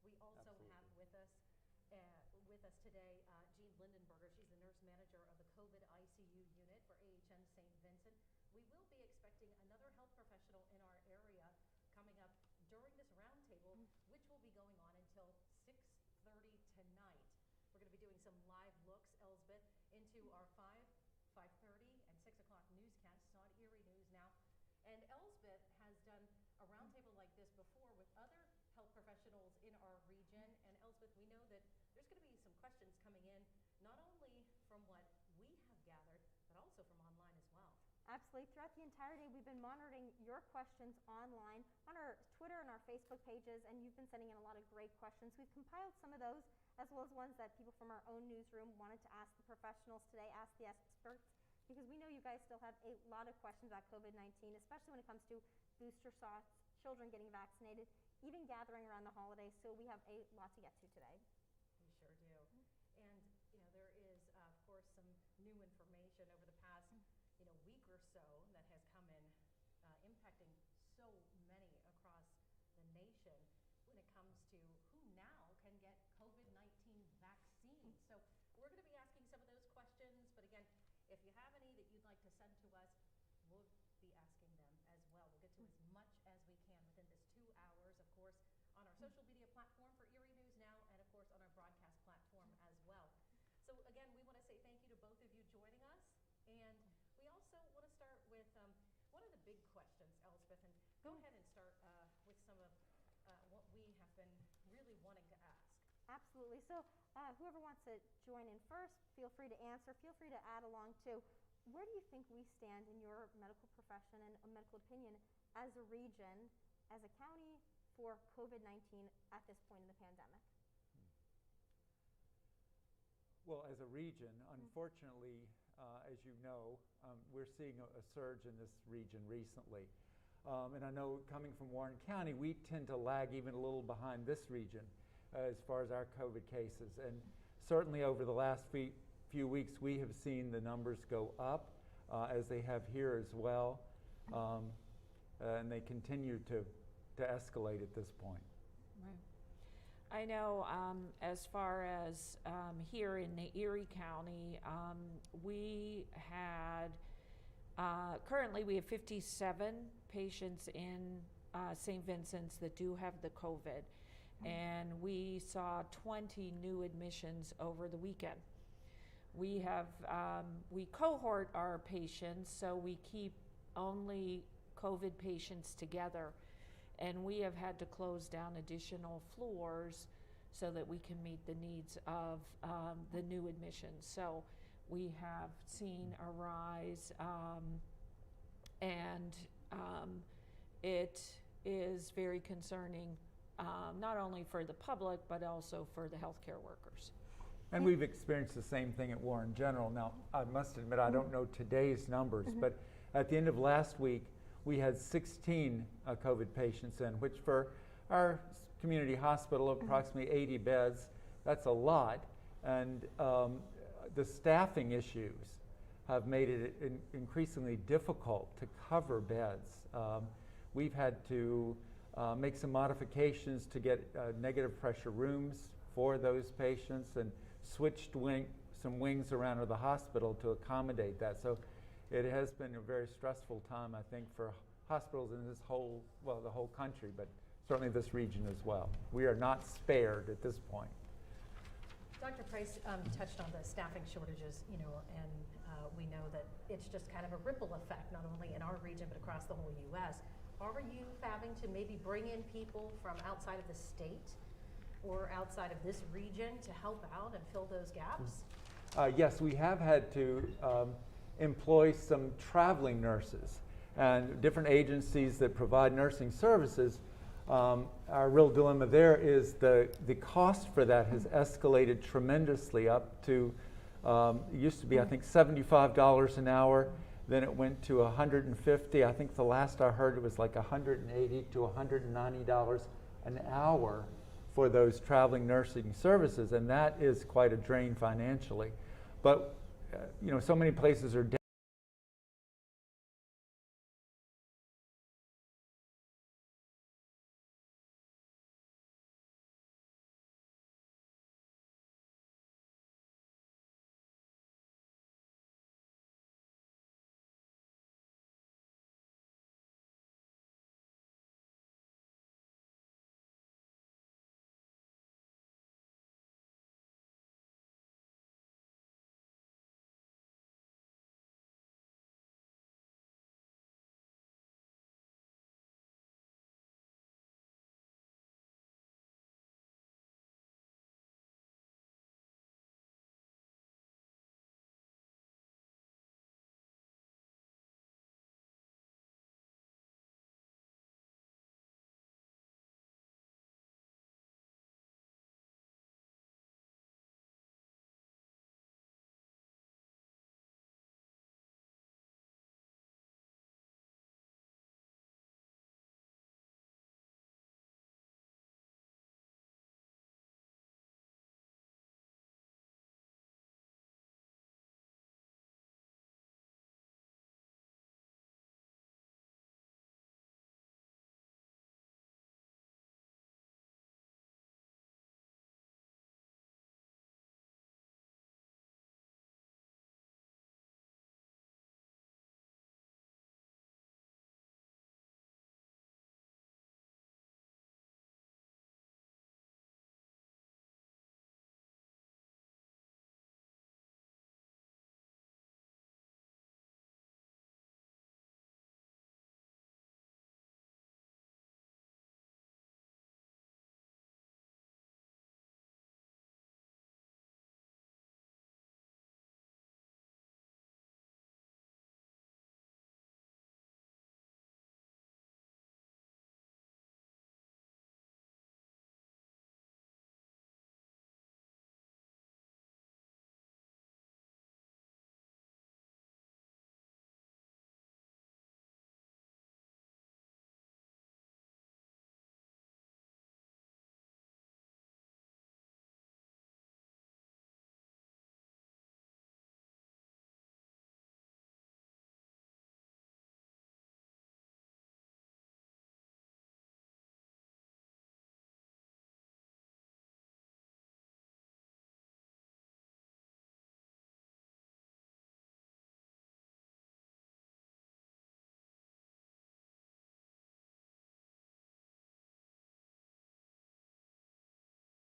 We also Absolutely. have with us today Jean Lindenberger. She's the nurse manager of the COVID ICU unit for AHN St. Vincent. We will be expecting another health professional in our area coming up during this roundtable, which will be going on until 6:30 tonight. We're going to be doing some live looks, Elsbeth, into our 5:30, and 6 o'clock newscasts on Erie News now. And Elsbeth has done a roundtable like this before with other health professionals in our region. And Elsbeth, we know that there's going to be some questions coming in, not only from what we have gathered, but also from online as well. Absolutely. Throughout the entire day, we've been monitoring your questions online on our Twitter and our Facebook pages, and you've been sending in a lot of great questions. We've compiled some of those, as well as ones that people from our own newsroom wanted to ask the professionals today, ask the experts, because we know you guys still have a lot of questions about COVID-19, especially when it comes to booster shots, children getting vaccinated, even gathering around the holidays. So we have a lot to get to today. We sure do. And, there is, of course, some new information over the past week or so that has come in, impacting so many across the nation when it comes to who now can get COVID-19 vaccines. So we're going to be asking some of those questions, but again, if you have any that you'd like to send to us, we'll be asking them as well. We'll get to as much as we can within this 2 hours, of course, on our social media platform for Erie News Now, and of course on our broadcast platform as well. So again, we want to say thank you to both of you joining us, and we also want to start with one of the big questions, Elsbeth, and go ahead and start with some of what we have been really wanting to ask. Absolutely. So whoever wants to join in first, feel free to answer. Feel free to add along too. Where do you think we stand in your medical profession and a medical opinion as a region, as a county, for COVID-19 at this point in the pandemic? Well, as a region, unfortunately, as you know, we're seeing a surge in this region recently. And I know coming from Warren County, we tend to lag even a little behind this region as far as our COVID cases. And certainly over the last few weeks, we have seen the numbers go up, as they have here as well. And they continue to escalate at this point. Right. I know as far as here in the Erie County, we had currently we have 57 patients in St. Vincent's that do have the COVID, and we saw 20 new admissions over the weekend. We have we cohort our patients, so we keep only COVID patients together, and we have had to close down additional floors so that we can meet the needs of the new admissions. So we have seen a rise, and it is very concerning, not only for the public, but also for the healthcare workers. And we've experienced the same thing at Warren General. Now, I must admit, I don't know today's numbers, but at the end of last week, we had 16 COVID patients in, which for our community hospital, approximately 80 beds, that's a lot. And the staffing issues have made it increasingly difficult to cover beds. We've had to make some modifications to get negative pressure rooms for those patients, and switched some wings around to the hospital to accommodate that. So it has been a very stressful time, I think, for hospitals in this the whole country, but certainly this region as well. We are not spared at this point. Dr. Price touched on the staffing shortages, and we know that it's just kind of a ripple effect, not only in our region, but across the whole U.S. Are you having to maybe bring in people from outside of the state or outside of this region to help out and fill those gaps? Yes, we have had to employ some traveling nurses, and different agencies that provide nursing services. Our real dilemma there is the cost for that has escalated tremendously up to, it used to be I think $75 an hour, then it went to $150. I think the last I heard it was like $180 to $190 an hour for those traveling nursing services, and that is quite a drain financially. But so many places are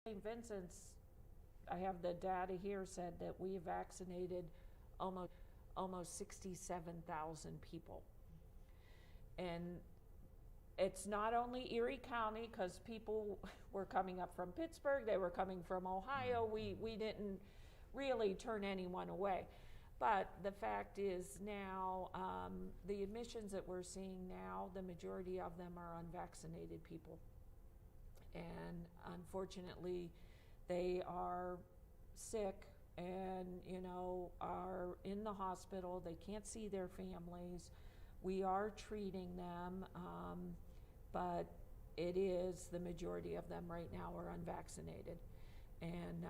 St. Vincent's, I have the data here, said that we have vaccinated almost 67,000 people. And it's not only Erie County, because people were coming up from Pittsburgh, they were coming from Ohio. We didn't really turn anyone away. But the fact is now, the admissions that we're seeing now, the majority of them are unvaccinated people. And unfortunately, they are sick and, you know, are in the hospital. They can't see their families. We are treating them, but it is the majority of them right now are unvaccinated. And,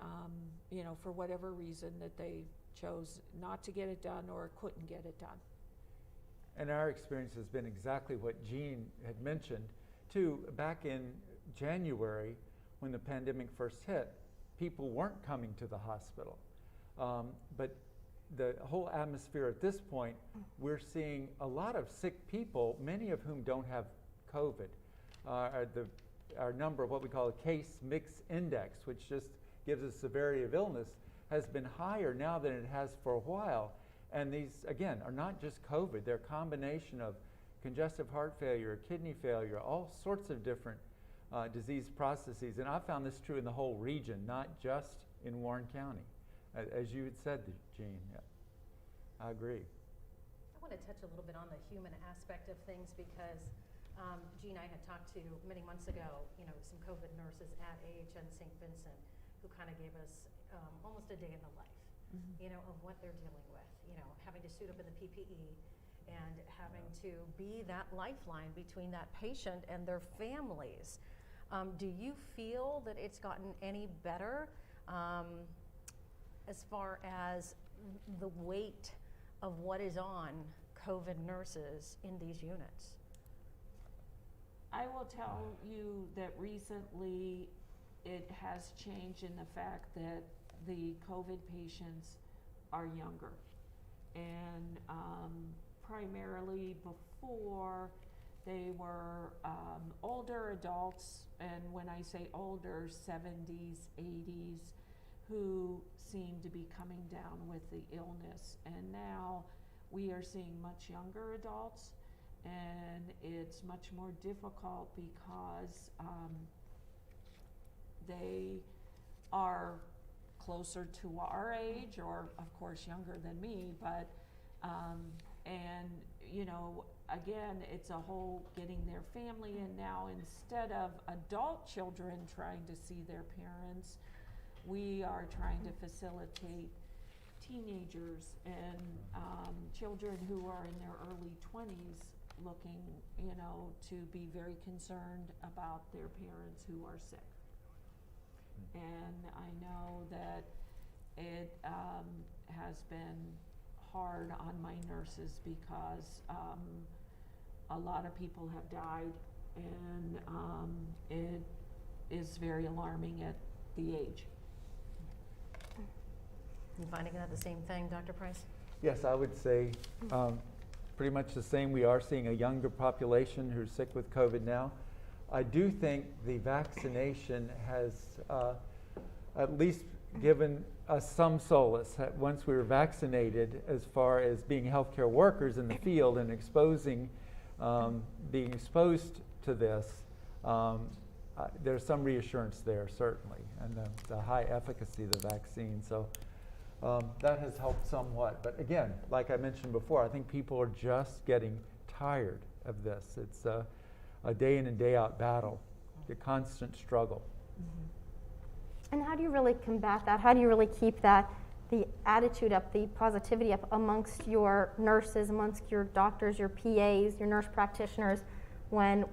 you know, for whatever reason that they chose not to get it done or couldn't get it done. And our experience has been exactly what Jean had mentioned, too. Back in January, when the pandemic first hit, people weren't coming to the hospital. But the whole atmosphere at this point, we're seeing a lot of sick people, many of whom don't have COVID. Our number of what we call a case mix index, which just gives us severity of illness, has been higher now than it has for a while. And these, again, are not just COVID. They're a combination of congestive heart failure, kidney failure, all sorts of different disease processes. And I found this true in the whole region, not just in Warren County, as you had said, Jean. Yeah. I agree. I want to touch a little bit on the human aspect of things because Jean and I had talked to many months ago, you know, some COVID nurses at AHN St. Vincent who kind of gave us almost a day in the life, you know, of what they're dealing with, you know, having to suit up in the PPE and having to be that lifeline between that patient and their families. Do you feel that it's gotten any better as far as the weight of what is on COVID nurses in these units? I will tell you that recently it has changed in the fact that the COVID patients are younger. And primarily before, they were older adults, and when I say older, 70s, 80s, who seem to be coming down with the illness. And now we are seeing much younger adults, and it's much more difficult because they are closer to our age, or of course younger than me, but and you know, again, it's a whole getting their family in now. Instead of adult children trying to see their parents, we are trying to facilitate teenagers and children who are in their early 20s looking, you know, to be very concerned about their parents who are sick. And I know that it has been hard on my nurses because a lot of people have died, and it is very alarming at the age. You finding that the same thing, Dr. Price? Yes, I would say pretty much the same. We are seeing a younger population who's sick with COVID now. I do think the vaccination has at least given us some solace. Once we were vaccinated, as far as being healthcare workers in the field and being exposed to this, there's some reassurance there, certainly, and the high efficacy of the vaccine. So that has helped somewhat. But again, like I mentioned before, I think people are just getting tired of this. It's a day in and day out battle, the constant struggle. And how do you really combat that? How do you really keep the attitude up, the positivity up amongst your nurses, amongst your doctors, your PAs, your nurse practitioners, when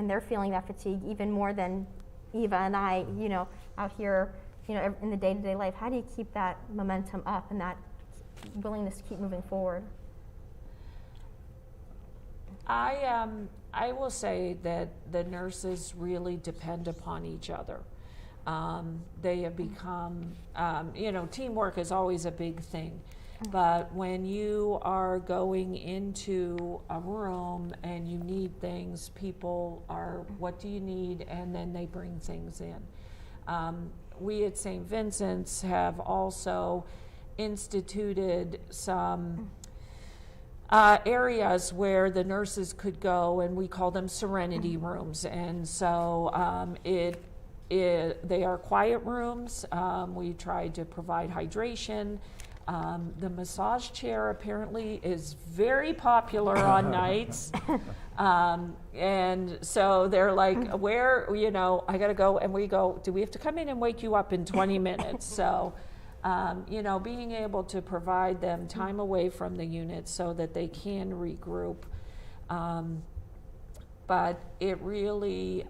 they're feeling that fatigue even more than Eva and I, you know, out here, you know, in the day-to-day life? How do you keep that momentum up and that willingness to keep moving forward? I will say that the nurses really depend upon each other. They have become, you know, teamwork is always a big thing. But when you are going into a room and you need things, people are, what do you need? And then they bring things in. We at St. Vincent's have also instituted some areas where the nurses could go, and we call them serenity rooms. And so they are quiet rooms. We try to provide hydration. The massage chair apparently is very popular on nights. And so they're like, where, I got to go. And we go, do we have to come in and wake you up in 20 minutes? So, being able to provide them time away from the unit so that they can regroup. But it really,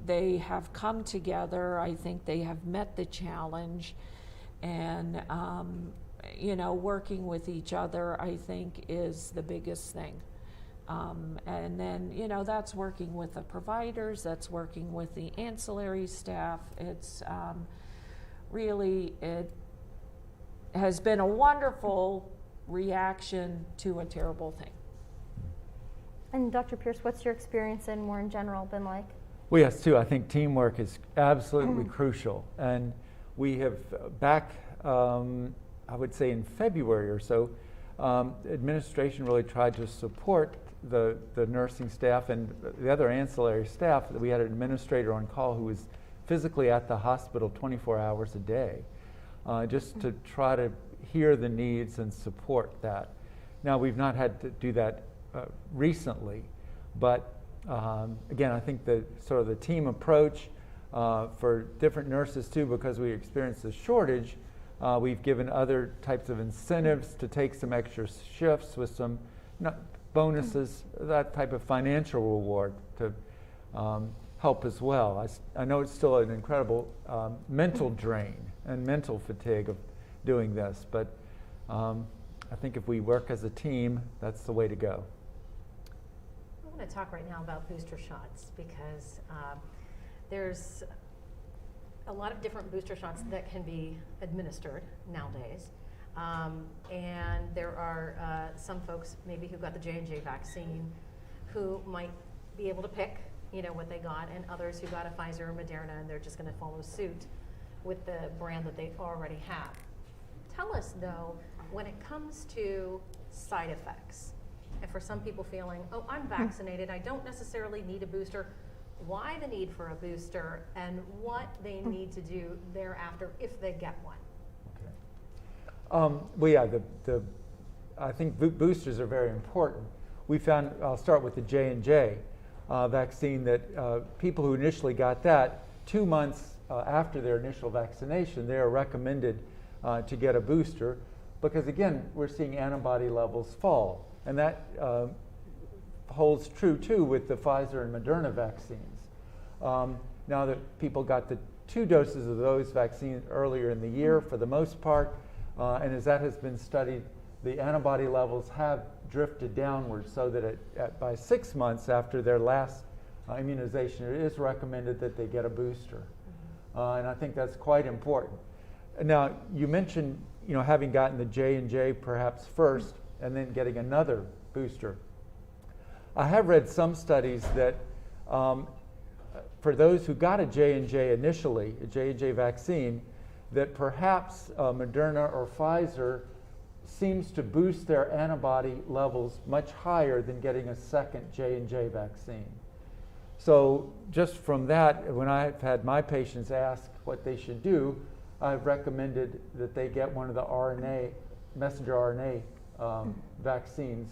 they have come together. I think they have met the challenge. And, working with each other, I think, is the biggest thing. And then, that's working with the providers, that's working with the ancillary staff. It's really, it has been a wonderful reaction to a terrible thing. And Dr. Pierce, what's your experience and more in general been like? Well, yes, too. I think teamwork is absolutely crucial. And we have back, I would say in February or so, administration really tried to support the nursing staff and the other ancillary staff. We had an administrator on call who was physically at the hospital 24 hours a day, just to try to hear the needs and support that. Now, we've not had to do that recently, but again, I think the sort of the team approach for different nurses too, because we experienced a shortage, we've given other types of incentives to take some extra shifts with some bonuses, that type of financial reward to help as well. I know it's still an incredible mental drain and mental fatigue of doing this, but I think if we work as a team, that's the way to go. I want to talk right now about booster shots because there's a lot of different booster shots that can be administered nowadays. And there are some folks maybe who got the J&J vaccine who might be able to pick what they got, and others who got a Pfizer or Moderna, and they're just going to follow suit with the brand that they already have. Tell us though, when it comes to side effects, and for some people feeling, oh, I'm vaccinated, I don't necessarily need a booster, why the need for a booster and what they need to do thereafter if they get one? Well, yeah, I think boosters are very important. We found, I'll start with the J&J vaccine, that people who initially got that 2 months after their initial vaccination, they are recommended to get a booster because, again, we're seeing antibody levels fall. And that holds true, too, with the Pfizer and Moderna vaccines. Now that people got the 2 doses of those vaccines earlier in the year, for the most part, and as that has been studied, the antibody levels have drifted downward so that by 6 months after their last immunization, it is recommended that they get a booster. And I think that's quite important. Now, you mentioned having gotten the J&J perhaps first and then getting another booster. I have read some studies that for those who got a J&J initially, a J&J vaccine, that perhaps Moderna or Pfizer seems to boost their antibody levels much higher than getting a second J&J vaccine. So just from that, when I've had my patients ask what they should do, I've recommended that they get one of the messenger RNA vaccines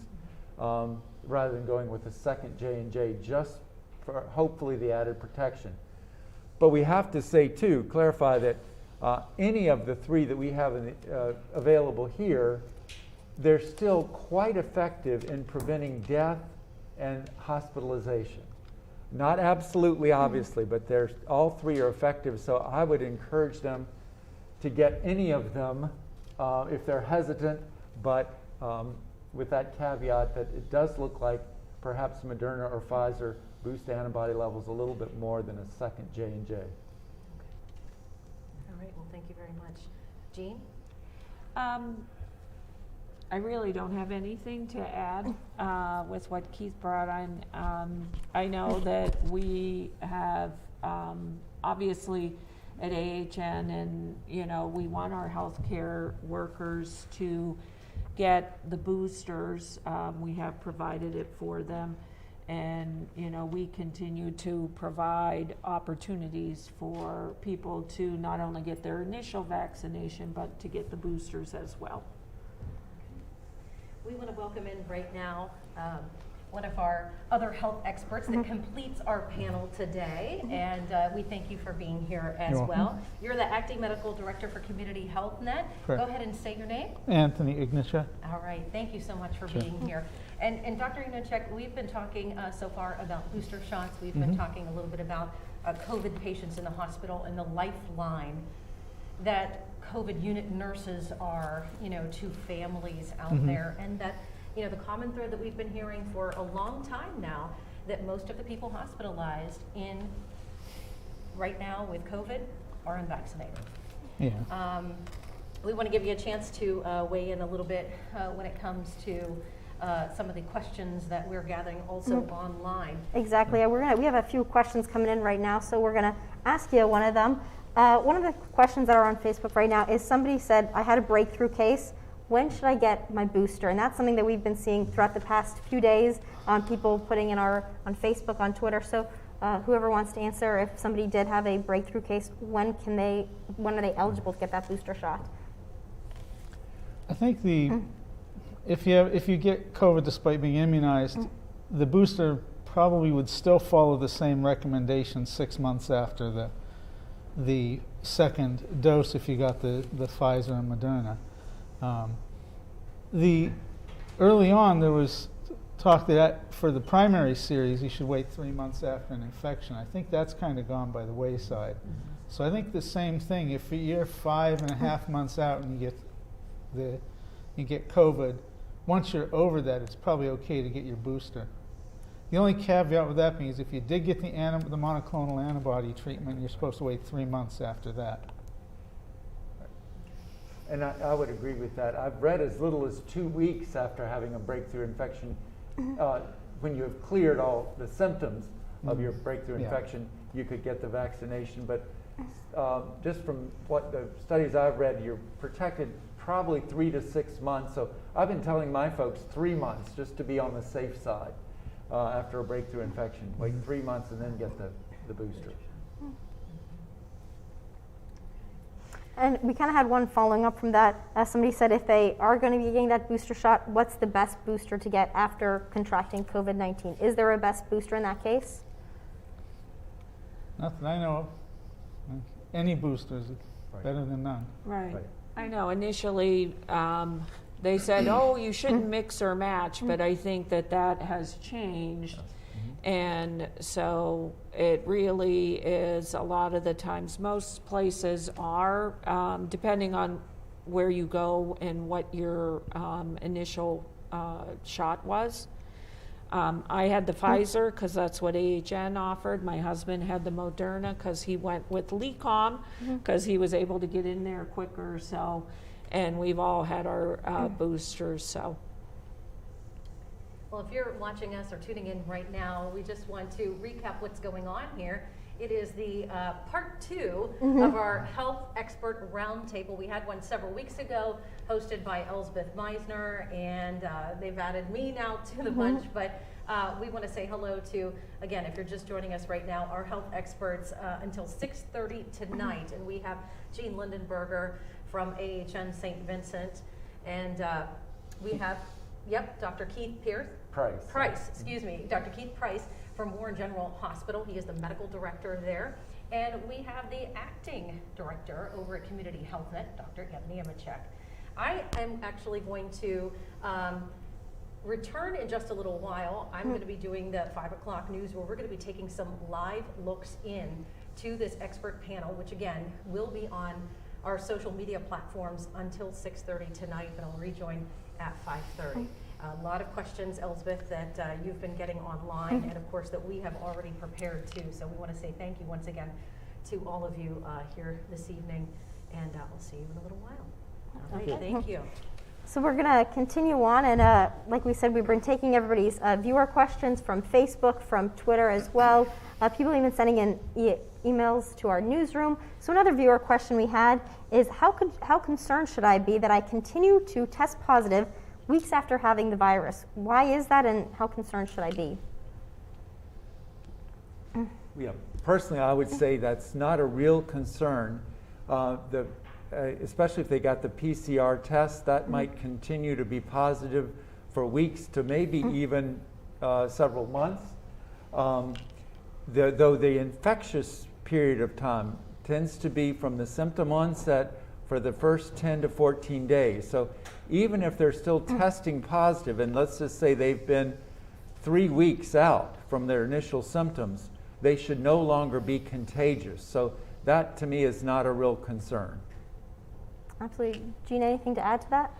rather than going with a second J&J, just for hopefully the added protection. But we have to say too, clarify that any of the 3 that we have available here, they're still quite effective in preventing death and hospitalization. Not absolutely, obviously, but all 3 are effective, so I would encourage them to get any of them if they're hesitant, but with that caveat that it does look like perhaps Moderna or Pfizer boost antibody levels a little bit more than a second J&J. Okay. All right, well, thank you very much. Jean? I really don't have anything to add with what Keith brought on. I know that we have obviously at AHN, and, you know, we want our healthcare workers to get the boosters. We have provided it for them. And, you know, we continue to provide opportunities for people to not only get their initial vaccination, but to get the boosters as well. We want to welcome in right now one of our other health experts that completes our panel today, and we thank you for being here as well. You're the Acting Medical Director for Community Health Net. Correct. Go ahead and state your name. Anthony Ignatia. All right, thank you so much for being here. And Dr. Ignatia, we've been talking so far about booster shots. We've been talking a little bit about COVID patients in the hospital and the lifeline that COVID unit nurses are, you know, to families out there, and that, you know, the common thread that we've been hearing for a long time now, that most of the people hospitalized in right now with COVID are unvaccinated. Yeah. We want to give you a chance to weigh in a little bit when it comes to some of the questions that we're gathering also online. Exactly. We have a few questions coming in right now, so we're going to ask you one of them. One of the questions that are on Facebook right now is, somebody said, I had a breakthrough case. When should I get my booster? And that's something that we've been seeing throughout the past few days on people putting in on Facebook, on Twitter. So whoever wants to answer, if somebody did have a breakthrough case, when are they eligible to get that booster shot? I think if you get COVID despite being immunized, the booster probably would still follow the same recommendations 6 months after the second dose if you got the Pfizer and Moderna. Early on there was talk that for the primary series you should wait 3 months after an infection. I think that's kind of gone by the wayside. So I think the same thing, if you're 5.5 months out and you get COVID, once you're over that, it's probably okay to get your booster. The only caveat with that being is if you did get the monoclonal antibody treatment, you're supposed to wait 3 months after that. And I would agree with that. I've read as little as 2 weeks after having a breakthrough infection, when you have cleared all the symptoms of your breakthrough infection, you could get the vaccination. But just from what the studies I've read, you're protected probably 3 to 6 months. So I've been telling my folks 3 months just to be on the safe side after a breakthrough infection. Wait 3 months and then get the booster. And we kind of had one following up from that. Somebody said if they are going to be getting that booster shot, what's the best booster to get after contracting COVID-19? Is there a best booster in that case? Not that I know of. Any booster is better than none. Right. I know initially they said, oh, you shouldn't mix or match, but I think that has changed. And so it really is, a lot of the times, most places are, depending on where you go and what your initial shot was. I had the Pfizer because that's what AHN offered. My husband had the Moderna because he went with LECOM because he was able to get in there quicker. So, and we've all had our boosters. So. Well, if you're watching us or tuning in right now, we just want to recap what's going on here. It is the part 2 of our health expert roundtable. We had one several weeks ago, hosted by Elsbeth Meisner, and they've added me now to the bunch. But we want to say hello to, again, if you're just joining us right now, our health experts until 6:30 tonight. And we have Jean Lindenberger from AHN St. Vincent, and we have, Dr. Keith Price, excuse me, Dr. Keith Price from Warren General Hospital. He is the medical director there. And we have the acting director over at Community Health Net, Dr. Anthony Ignatia. I am actually going to return in just a little while. I'm going to be doing the 5 o'clock news where we're going to be taking some live looks in to this expert panel, which again will be on our social media platforms until 6:30 tonight, but I'll rejoin at 5:30. A lot of questions, Elsbeth, that you've been getting online, and of course that we have already prepared too. So we want to say thank you once again to all of you here this evening, and we'll see you in a little while. All right, thank you. So we're going to continue on, and like we said, we've been taking everybody's viewer questions from Facebook, from Twitter as well. People even sending in emails to our newsroom. So another viewer question we had is, how concerned should I be that I continue to test positive weeks after having the virus? Why is that, and how concerned should I be? Yeah, personally, I would say that's not a real concern. Especially if they got the PCR test, that might continue to be positive for weeks to maybe even several months. Though the infectious period of time tends to be from the symptom onset for the first 10 to 14 days. So even if they're still testing positive, and let's just say they've been 3 weeks out from their initial symptoms, they should no longer be contagious. So that to me is not a real concern. Absolutely. Gina, anything to add to that?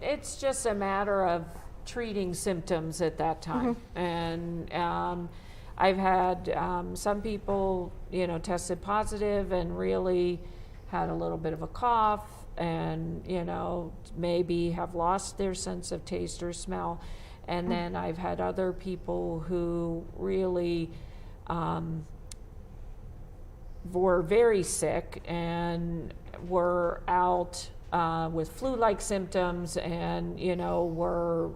It's just a matter of treating symptoms at that time. And I've had some people, tested positive and really had a little bit of a cough and, maybe have lost their sense of taste or smell. And then I've had other people who really were very sick and were out with flu-like symptoms and, were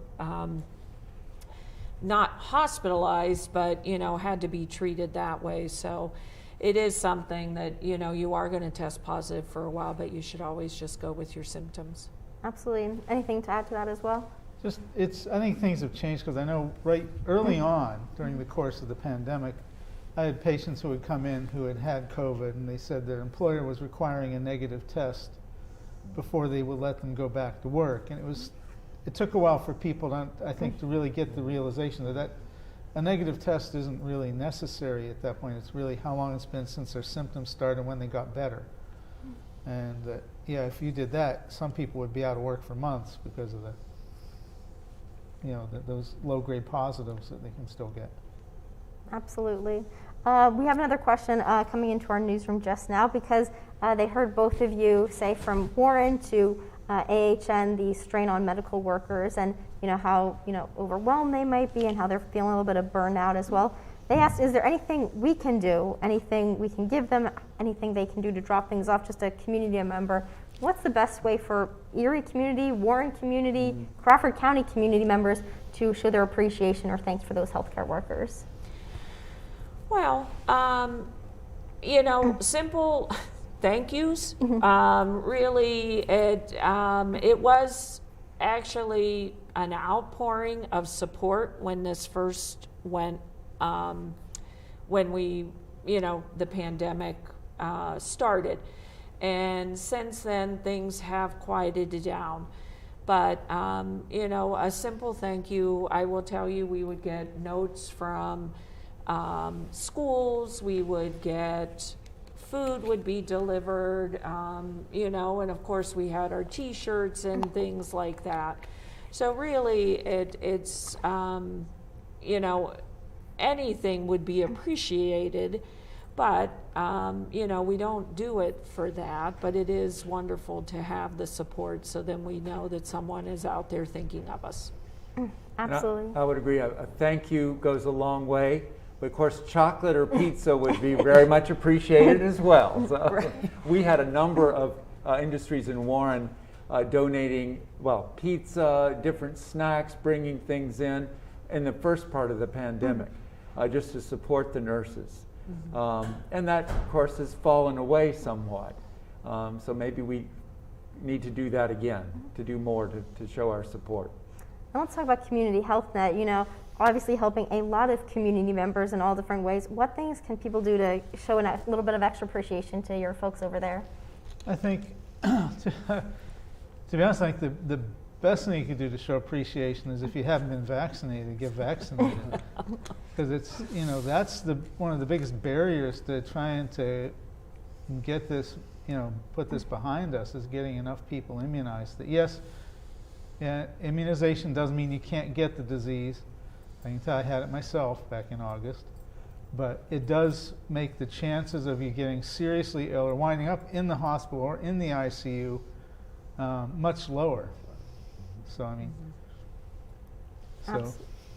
not hospitalized, but, had to be treated that way. So it is something that, you are going to test positive for a while, but you should always just go with your symptoms. Absolutely. Anything to add to that as well? I think things have changed, because I know right early on during the course of the pandemic, I had patients who would come in who had COVID, and they said their employer was requiring a negative test before they would let them go back to work. And it took a while for people, I think, to really get the realization that a negative test isn't really necessary at that point. It's really how long it's been since their symptoms started and when they got better. And if you did that, some people would be out of work for months because of those low-grade positives that they can still get. Absolutely. We have another question coming into our newsroom just now, because they heard both of you say from Warren to AHN the strain on medical workers, and how overwhelmed they might be and how they're feeling a little bit of burnout as well. They asked, is there anything we can do, anything we can give them, anything they can do to drop things off, just a community member? What's the best way for Erie community, Warren community, Crawford County community members to show their appreciation or thanks for those healthcare workers? Well, simple thank yous. Really, it was actually an outpouring of support when this first went, when we, the pandemic started. And since then, things have quieted down. But, a simple thank you, I will tell you, we would get notes from schools, we would get food would be delivered, and of course we had our T-shirts and things like that. So really, it's anything would be appreciated, but we don't do it for that. But it is wonderful to have the support, so then we know that someone is out there thinking of us. Absolutely. I would agree. A thank you goes a long way. But of course, chocolate or pizza would be very much appreciated as well. So Right. We had a number of industries in Warren donating, pizza, different snacks, bringing things in the first part of the pandemic, just to support the nurses. And that, of course, has fallen away somewhat. So maybe we need to do that again, to do more to show our support. And let's talk about Community Health Net. Obviously helping a lot of community members in all different ways. What things can people do to show a little bit of extra appreciation to your folks over there? I think, to be honest, I think the best thing you can do to show appreciation is if you haven't been vaccinated, get vaccinated. Because it's, that's one of the biggest barriers to trying to get this, put this behind us, is getting enough people immunized. That yes, immunization doesn't mean you can't get the disease. I can tell I had it myself back in August, but it does make the chances of you getting seriously ill or winding up in the hospital or in the ICU much lower. So I mean,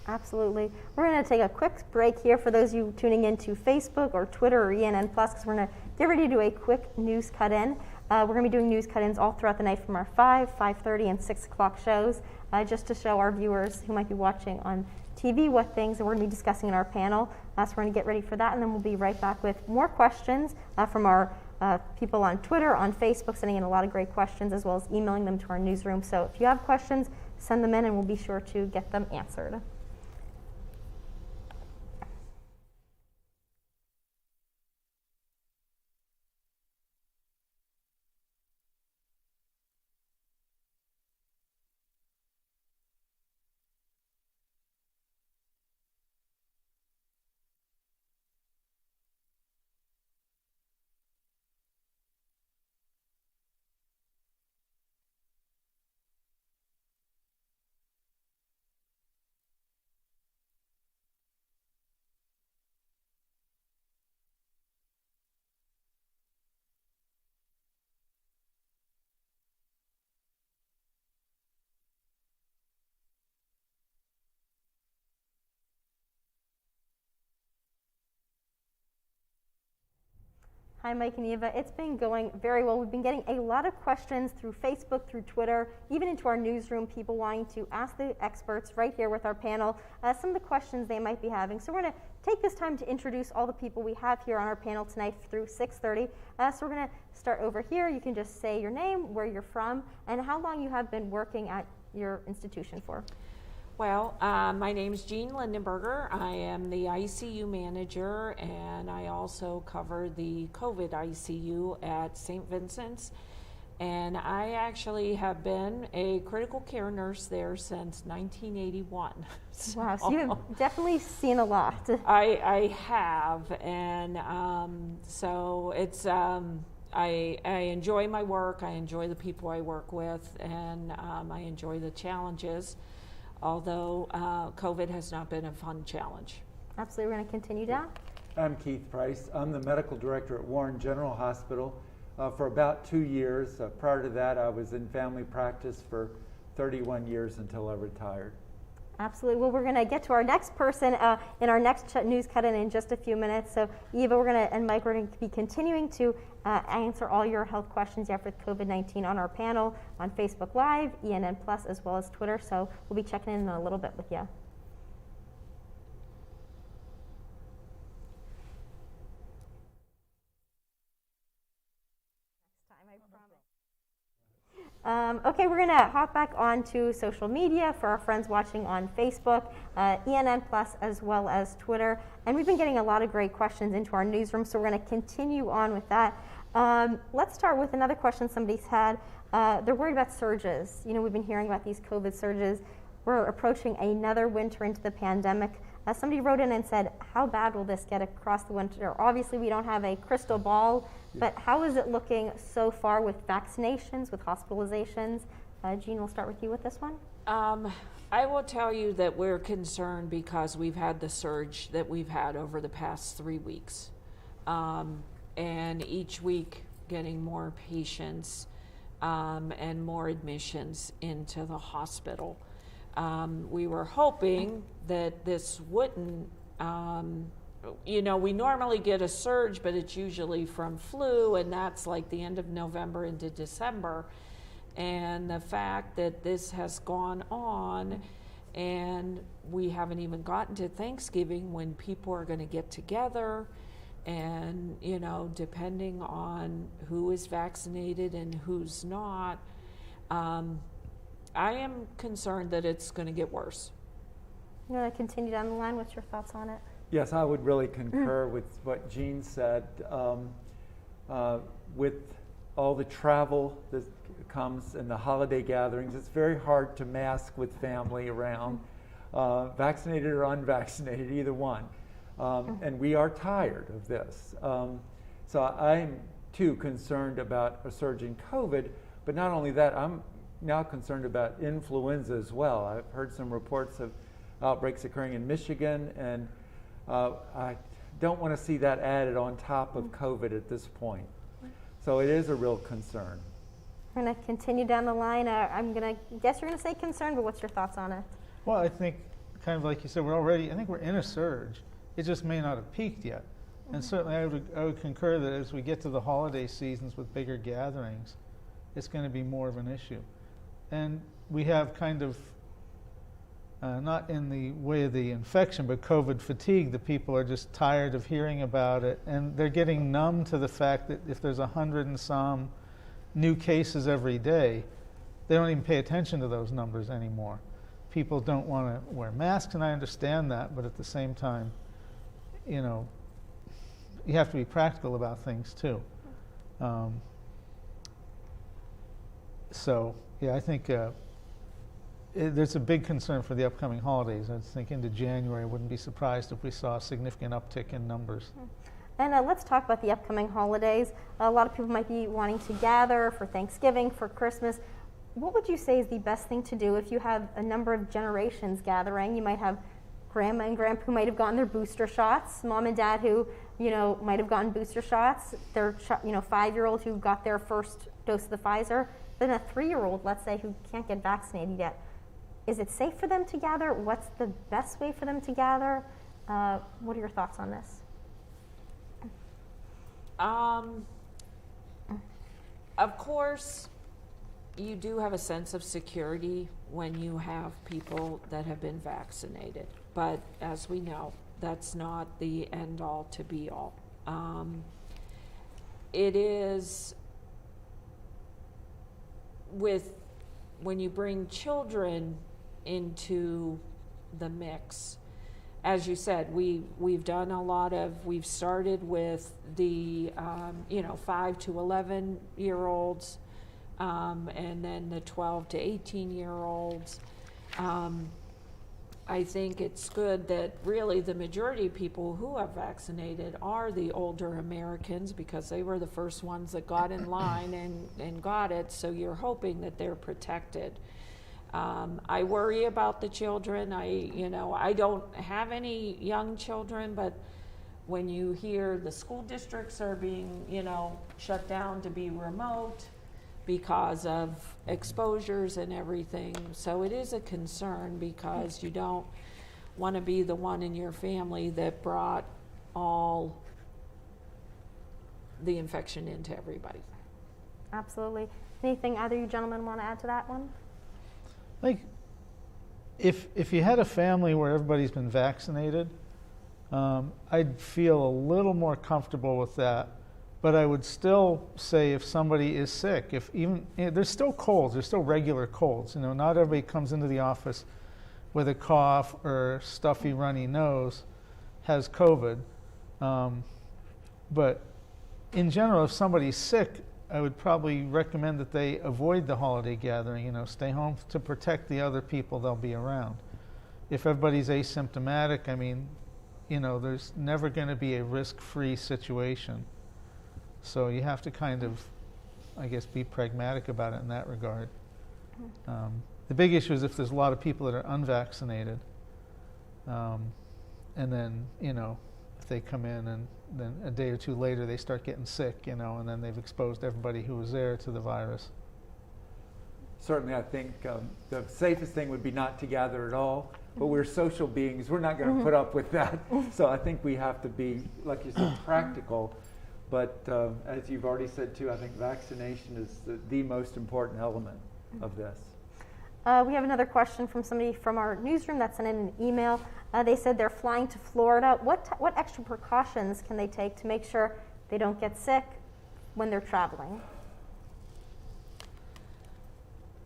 Absolutely. We're going to take a quick break here for those of you tuning into Facebook or Twitter or ENN+, because we're going to get ready to do a quick news cut-in. We're going to be doing news cut-ins all throughout the night from our 5, 5:30, and 6 o'clock shows, just to show our viewers who might be watching on TV what things that we're going to be discussing in our panel. So we're going to get ready for that, and then we'll be right back with more questions from our people on Twitter, on Facebook, sending in a lot of great questions, as well as emailing them to our newsroom. So if you have questions, send them in, and we'll be sure to get them answered. Hi, Mike and Eva. It's been going very well. We've been getting a lot of questions through Facebook, through Twitter, even into our newsroom, people wanting to ask the experts right here with our panel some of the questions they might be having. So we're going to take this time to introduce all the people we have here on our panel tonight through 6:30. So we're going to start over here. You can just say your name, where you're from, and how long you have been working at your institution for. Well, my name is Jean Lindenberger. I am the ICU manager, and I also cover the COVID ICU at St. Vincent's. And I actually have been a critical care nurse there since 1981. Wow, so you've definitely seen a lot. I have, and so it's, I enjoy my work, I enjoy the people I work with, and I enjoy the challenges. Although COVID has not been a fun challenge. Absolutely, we're going to continue that. I'm Keith Price. I'm the medical director at Warren General Hospital for about 2 years. Prior to that, I was in family practice for 31 years until I retired. Absolutely. Well, we're going to get to our next person in our next news cut-in in just a few minutes. So, Eva, and Mike, we're going to be continuing to answer all your health questions you have with COVID-19 on our panel on Facebook Live, ENN+, as well as Twitter. So we'll be checking in a little bit with you. Okay, we're going to hop back onto social media for our friends watching on Facebook, ENN+, as well as Twitter. And we've been getting a lot of great questions into our newsroom, so we're going to continue on with that. Let's start with another question somebody's had. They're worried about surges. You know, we've been hearing about these COVID surges. We're approaching another winter into the pandemic. Somebody wrote in and said, how bad will this get across the winter? Obviously, we don't have a crystal ball, but how is it looking so far with vaccinations, with hospitalizations? Jean, we'll start with you with this one. I will tell you that we're concerned because we've had the surge that we've had over the past 3 weeks. And each week getting more patients and more admissions into the hospital. We were hoping that this wouldn't, you know, we normally get a surge, but it's usually from flu, and that's like the end of November into December. And the fact that this has gone on, and we haven't even gotten to Thanksgiving when people are going to get together, and, you know, depending on who is vaccinated and who's not, I am concerned that it's going to get worse. You want to continue down the line? What's your thoughts on it? Yes, I would really concur with what Jean said. With all the travel that comes and the holiday gatherings, it's very hard to mask with family around, vaccinated or unvaccinated, either one. And we are tired of this. So I'm too concerned about a surge in COVID, but not only that, I'm now concerned about influenza as well. I've heard some reports of outbreaks occurring in Michigan, and I don't want to see that added on top of COVID at this point. So it is a real concern. We're going to continue down the line. I'm going to guess you're going to say concerned, but what's your thoughts on it? Well, I think, kind of like you said, I think we're in a surge. It just may not have peaked yet. And certainly I would concur that as we get to the holiday seasons with bigger gatherings, it's going to be more of an issue. And we have kind of, not in the way of the infection, but COVID fatigue. The people are just tired of hearing about it, and they're getting numb to the fact that if there's 100 and some new cases every day, they don't even pay attention to those numbers anymore. People don't want to wear masks, and I understand that, but at the same time, you know, you have to be practical about things too. So, yeah, I think there's a big concern for the upcoming holidays. I think into January, I wouldn't be surprised if we saw a significant uptick in numbers. And let's talk about the upcoming holidays. A lot of people might be wanting to gather for Thanksgiving, for Christmas. What would you say is the best thing to do if you have a number of generations gathering? You might have grandma and grandpa who might have gotten their booster shots, mom and dad who, you know, might have gotten booster shots, their 5-year-old who got their first dose of the Pfizer, then a 3-year-old, let's say, who can't get vaccinated yet. Is it safe for them to gather? What's the best way for them to gather? What are your thoughts on this? Of course, you do have a sense of security when you have people that have been vaccinated. But as we know, that's not the end all to be all. It is when you bring children into the mix, as you said, we've done a lot of, we've started with the 5 to 11 year olds, and then the 12 to 18 year olds. I think it's good that really the majority of people who are vaccinated are the older Americans, because they were the first ones that got in line and got it, so you're hoping that they're protected. I worry about the children. I don't have any young children, but when you hear the school districts are being, shut down to be remote because of exposures and everything, so it is a concern, because you don't want to be the one in your family that brought all the infection into everybody. Absolutely. Anything either you gentlemen want to add to that one? Like, if you had a family where everybody's been vaccinated, I'd feel a little more comfortable with that. But I would still say if somebody is sick, there's still colds, there's still regular colds. Not everybody comes into the office with a cough or stuffy, runny nose, has COVID. But in general, if somebody's sick, I would probably recommend that they avoid the holiday gathering, stay home to protect the other people they'll be around. If everybody's asymptomatic, there's never going to be a risk-free situation. So you have to kind of, I guess, be pragmatic about it in that regard. The big issue is if there's a lot of people that are unvaccinated, and then, if they come in and then a day or two later they start getting sick, and then they've exposed everybody who was there to the virus. Certainly, I think the safest thing would be not to gather at all, but we're social beings. We're not going to put up with that. So I think we have to be, like you said, practical. But as you've already said too, I think vaccination is the most important element of this. We have another question from somebody from our newsroom that sent in an email. They said they're flying to Florida. What extra precautions can they take to make sure they don't get sick when they're traveling?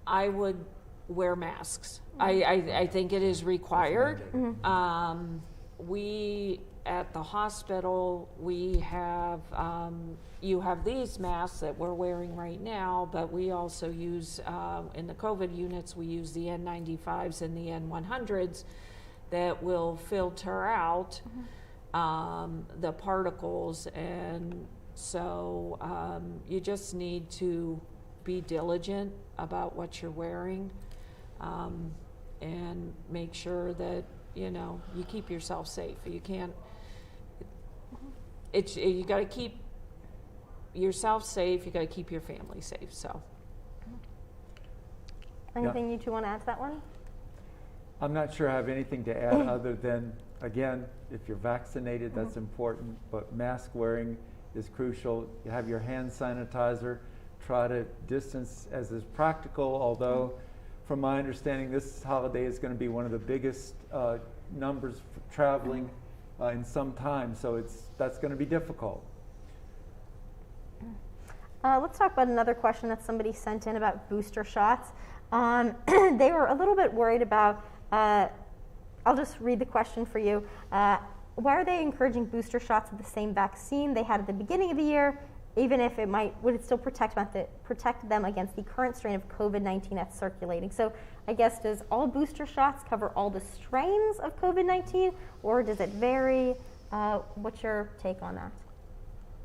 I would wear masks. I think it is required. We at the hospital, we have, you have these masks that we're wearing right now, but we also use, in the COVID units, we use the N95s and the N100s that will filter out the particles. And so you just need to be diligent about what you're wearing, and make sure that, you keep yourself safe. You can't, you got to keep yourself safe, you got to keep your family safe. So Anything you two want to add to that one? I'm not sure I have anything to add other than, again, if you're vaccinated, that's important, but mask wearing is crucial. You have your hand sanitizer, try to distance as is practical, although from my understanding, this holiday is going to be one of the biggest numbers for traveling in some time, so that's going to be difficult. Let's talk about another question that somebody sent in about booster shots. They were a little bit worried about, I'll just read the question for you. Why are they encouraging booster shots of the same vaccine they had at the beginning of the year, even if would it still protect them against the current strain of COVID-19 that's circulating? So I guess, does all booster shots cover all the strains of COVID-19, or does it vary? What's your take on that?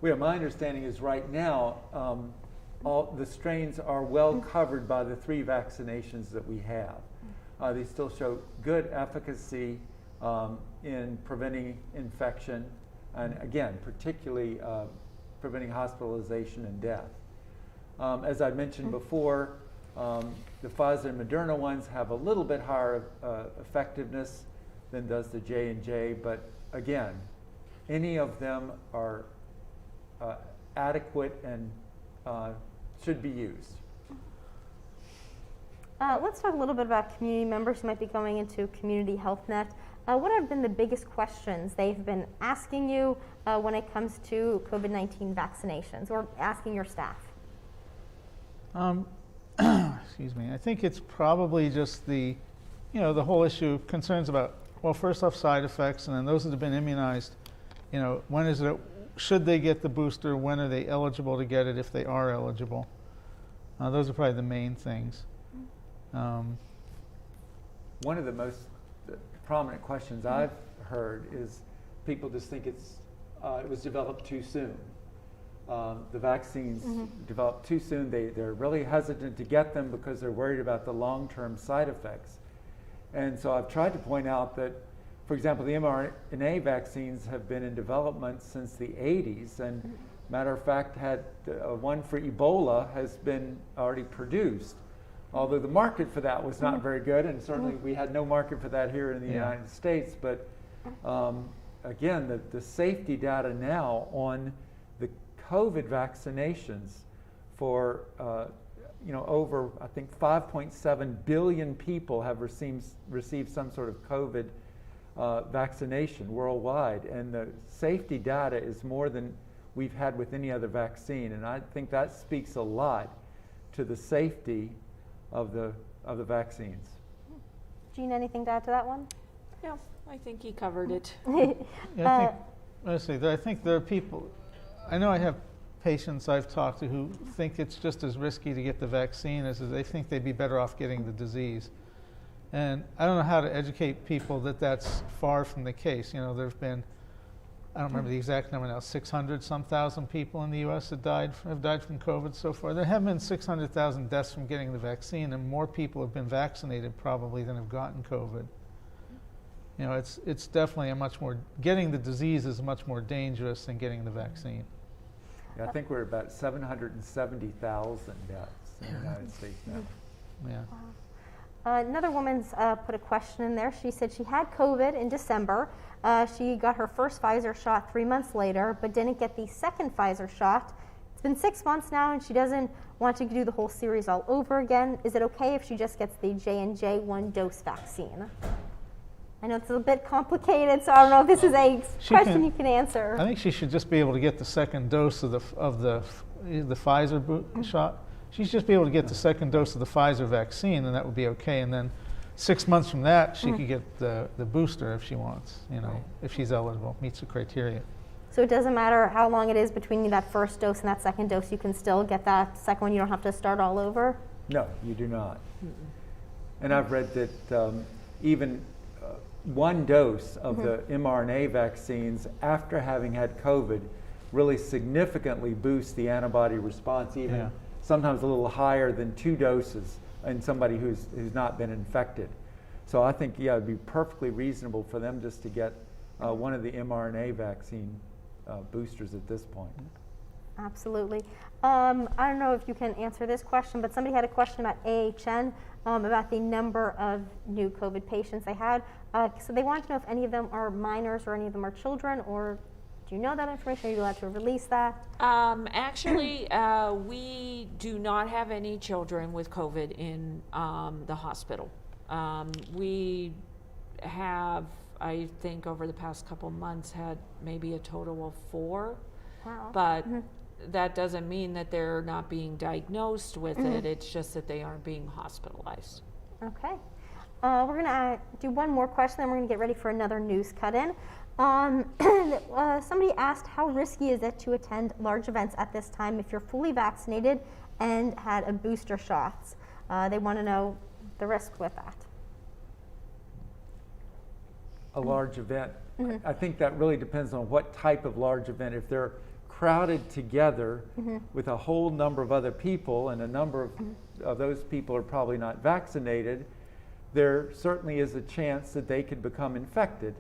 Well, my understanding is right now, all the strains are well covered by the 3 vaccinations that we have. They still show good efficacy in preventing infection, and again, particularly preventing hospitalization and death. As I mentioned before, the Pfizer and Moderna ones have a little bit higher effectiveness than does the J&J, but again, any of them are adequate and should be used. Let's talk a little bit about community members who might be going into Community Health Net. What have been the biggest questions they've been asking you when it comes to COVID-19 vaccinations, or asking your staff? Excuse me. I think it's probably just the whole issue of concerns about, well, first off, side effects, and then those that have been immunized, when is it, should they get the booster? When are they eligible to get it, if they are eligible? Those are probably the main things. One of the most prominent questions I've heard is people just think it was developed too soon. The vaccines developed too soon. They're really hesitant to get them because they're worried about the long-term side effects. And so I've tried to point out that, for example, the mRNA vaccines have been in development since the 80s, and matter of fact, one for Ebola has been already produced. Although the market for that was not very good, and certainly we had no market for that here in the United States. But again, the safety data now on the COVID vaccinations for over, I think, 5.7 billion people have received some sort of COVID vaccination worldwide, and the safety data is more than we've had with any other vaccine, and I think that speaks a lot to the safety of the vaccines. Jean, anything to add to that one? Yeah, I think he covered it. I think there are people, I know I have patients I've talked to who think it's just as risky to get the vaccine as they think they'd be better off getting the disease. And I don't know how to educate people that that's far from the case. There've been, I don't remember the exact number now, 600-some thousand people in the U.S. that have died from COVID so far. There have been 600,000 deaths from getting the vaccine, and more people have been vaccinated probably than have gotten COVID. It's definitely getting the disease is much more dangerous than getting the vaccine. Yeah, I think we're about 770,000 deaths in the United States now. Yeah. Another woman's put a question in there. She said she had COVID in December. She got her first Pfizer shot 3 months later, but didn't get the second Pfizer shot. It's been 6 months now, and she doesn't want to do the whole series all over again. Is it okay if she just gets the J&J 1-dose vaccine? I know it's a bit complicated, so I don't know if this is a question you can answer. I think she should just be able to get the second dose of the Pfizer shot. She should just be able to get the second dose of the Pfizer vaccine, and that would be okay. And then 6 months from that, she could get the booster if she wants, if she's eligible, meets the criteria. So it doesn't matter how long it is between that first dose and that second dose, you can still get that second one, you don't have to start all over? No, you do not. And I've read that even one dose of the mRNA vaccines after having had COVID really significantly boosts the antibody response, even sometimes a little higher than 2 doses in somebody who's not been infected. So I think, it'd be perfectly reasonable for them just to get one of the mRNA vaccine boosters at this point. Absolutely. I don't know if you can answer this question, but somebody had a question about AHN, about the number of new COVID patients they had. So they wanted to know if any of them are minors or any of them are children, or do you know that information? Are you allowed to release that? Actually, we do not have any children with COVID in the hospital. We have, I think, over the past couple months had maybe a total of 4. Wow. But that doesn't mean that they're not being diagnosed with it. It's just that they aren't being hospitalized. Okay. We're going to do one more question, then we're going to get ready for another news cut-in. Somebody asked, how risky is it to attend large events at this time if you're fully vaccinated and had a booster shots? They want to know the risk with that. A large event. I think that really depends on what type of large event. If they're crowded together with a whole number of other people, and a number of those people are probably not vaccinated, there certainly is a chance that they could become infected.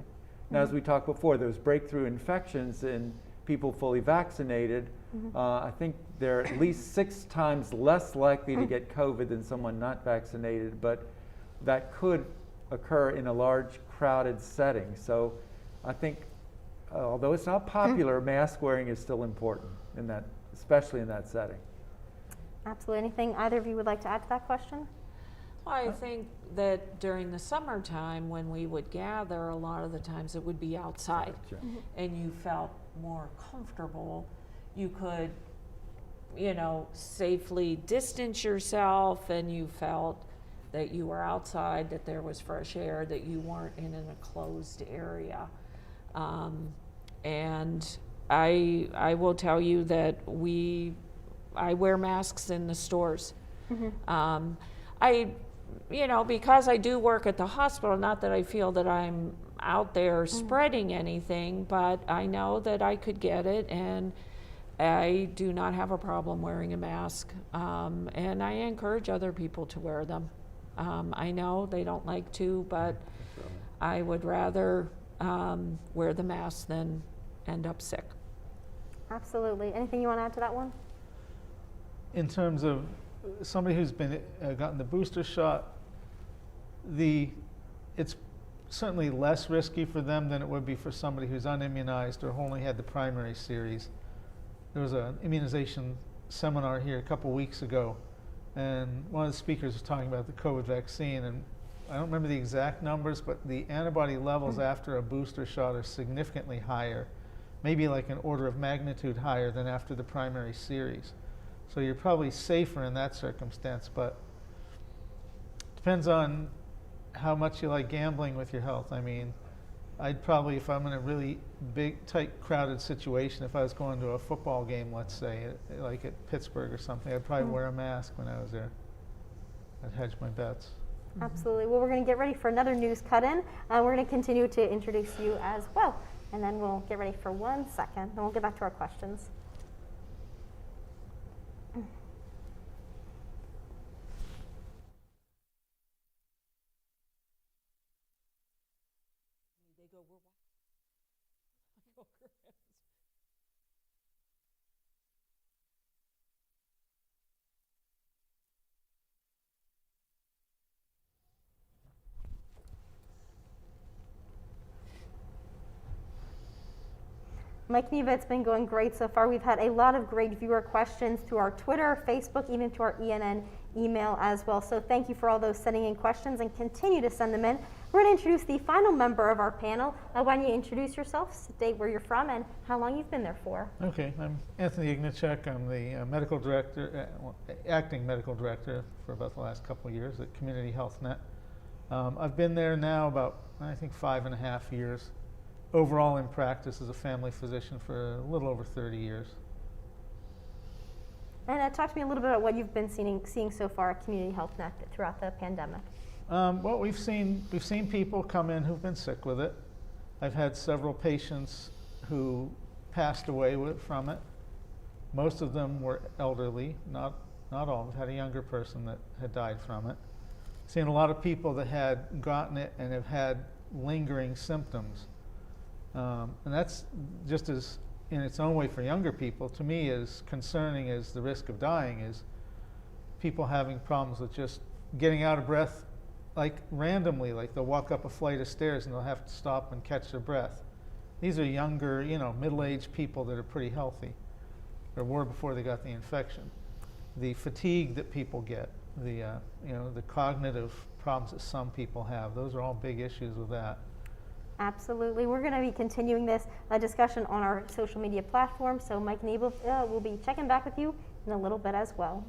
Now, as we talked before, those breakthrough infections in people fully vaccinated, I think they're at least 6 times less likely to get COVID than someone not vaccinated, but that could occur in a large crowded setting. So I think, although it's not popular, mask wearing is still important in that, especially in that setting. Absolutely. Anything either of you would like to add to that question? Well, I think that during the summertime when we would gather, a lot of the times it would be outside, and you felt more comfortable. You could, safely distance yourself, and you felt that you were outside, that there was fresh air, that you weren't in an enclosed area. And I will tell you that I wear masks in the stores. Because I do work at the hospital, not that I feel that I'm out there spreading anything, but I know that I could get it, and I do not have a problem wearing a mask. And I encourage other people to wear them. I know they don't like to, but I would rather wear the mask than end up sick. Absolutely. Anything you want to add to that one? In terms of somebody who's been gotten the booster shot, it's certainly less risky for them than it would be for somebody who's unimmunized or only had the primary series. There was an immunization seminar here a couple weeks ago, and one of the speakers was talking about the COVID vaccine, and I don't remember the exact numbers, but the antibody levels after a booster shot are significantly higher, maybe like an order of magnitude higher than after the primary series. So you're probably safer in that circumstance, but depends on how much you like gambling with your health. I mean, I'd probably, if I'm in a really big, tight, crowded situation, if I was going to a football game, let's say, like at Pittsburgh or something, I'd probably wear a mask when I was there. I'd hedge my bets. Absolutely. Well, we're going to get ready for another news cut-in. We're going to continue to introduce you as well. And then we'll get ready for 1 second, and we'll get back to our questions. Mike Neva, it's been going great so far. We've had a lot of great viewer questions through our Twitter, Facebook, even to our ENN email as well. So thank you for all those sending in questions, and continue to send them in. We're going to introduce the final member of our panel. Why don't you introduce yourself, state where you're from, and how long you've been there for. Okay, I'm Anthony Ignacek. I'm the medical director, acting medical director for about the last couple of years at Community Health Net. I've been there now about, I think, 5.5 years. Overall in practice as a family physician for a little over 30 years. And talk to me a little bit about what you've been seeing so far at Community Health Net throughout the pandemic. Well, we've seen people come in who've been sick with it. I've had several patients who passed away from it. Most of them were elderly, not all. We've had a younger person that had died from it. Seen a lot of people that had gotten it and have had lingering symptoms. And that's just as in its own way for younger people, to me as concerning as the risk of dying is people having problems with just getting out of breath, like randomly, like they'll walk up a flight of stairs and they'll have to stop and catch their breath. These are younger, you know, middle-aged people that are pretty healthy, or were before they got the infection. The fatigue that people get, the you know, the cognitive problems that some people have, those are all big issues with that. Absolutely. We're going to be continuing this discussion on our social media platform. So Mike Naval will be checking back with you in a little bit as well.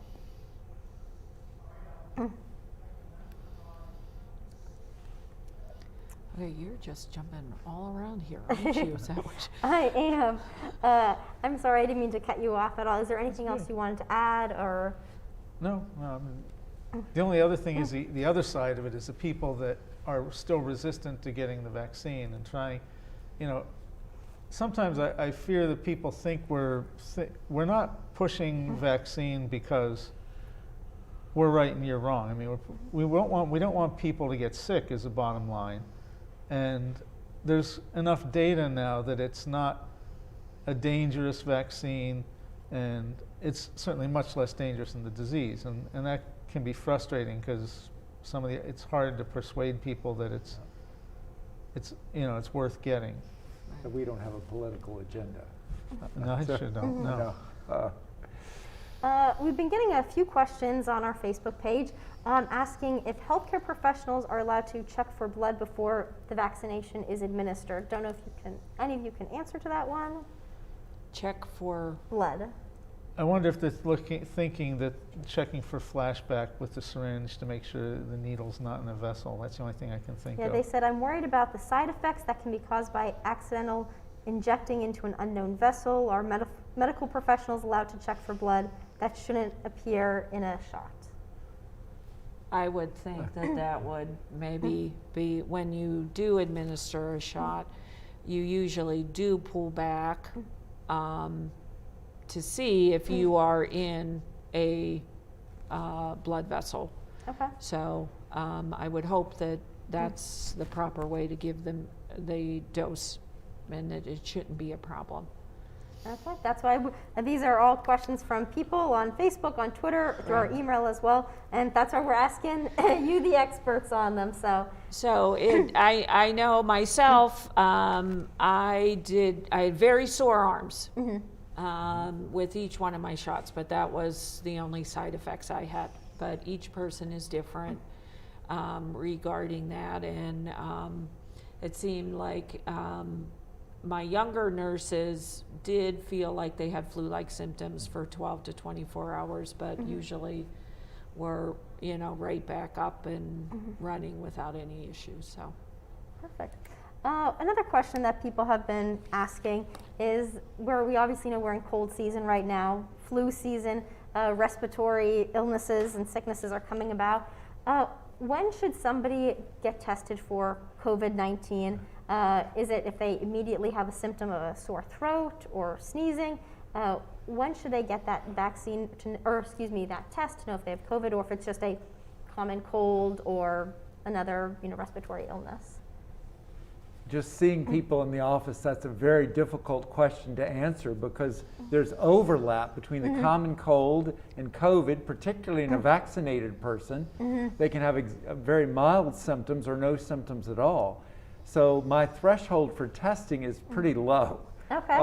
Okay, you're just jumping all around here, aren't you? Is that what I am. I'm sorry, I didn't mean to cut you off at all. Is there anything else you wanted to add, or? No. The only other thing is the other side of it is the people that are still resistant to getting the vaccine and trying, you know, sometimes I fear that people think we're not pushing vaccine because we're right and you're wrong. I mean, we don't want people to get sick is the bottom line. And there's enough data now that it's not a dangerous vaccine, and it's certainly much less dangerous than the disease. And that can be frustrating because it's hard to persuade people that it's you know, it's worth getting. So we don't have a political agenda. No, I sure don't. No. We've been getting a few questions on our Facebook page asking if healthcare professionals are allowed to check for blood before the vaccination is administered. Don't know if any of you can answer to that one. check for? Blood. I wonder if they're thinking that checking for flashback with the syringe to make sure the needle's not in a vessel. That's the only thing I can think of. Yeah, they said, I'm worried about the side effects that can be caused by accidental injecting into an unknown vessel. Are medical professionals allowed to check for blood? That shouldn't appear in a shot. I would think that would maybe be when you do administer a shot, you usually do pull back to see if you are in a blood vessel. Okay. So I would hope that that's the proper way to give them the dose and that it shouldn't be a problem. Okay, that's why these are all questions from people on Facebook, on Twitter, through our email as well, and that's why we're asking you, the experts, on them. So I know myself. I had very sore arms with each one of my shots, but that was the only side effects I had. But each person is different regarding that, and it seemed like my younger nurses did feel like they had flu-like symptoms for 12 to 24 hours, but usually were, right back up and running without any issues. So, perfect. Another question that people have been asking is, we obviously know we're in cold season right now, flu season, respiratory illnesses and sicknesses are coming about. When should somebody get tested for COVID-19? Is it if they immediately have a symptom of a sore throat or sneezing? When should they get that vaccine, that test to know if they have COVID or if it's just a common cold or another, respiratory illness? Just seeing people in the office, that's a very difficult question to answer because there's overlap between the common cold and COVID, particularly in a vaccinated person. They can have very mild symptoms or no symptoms at all. So my threshold for testing is pretty low. Okay.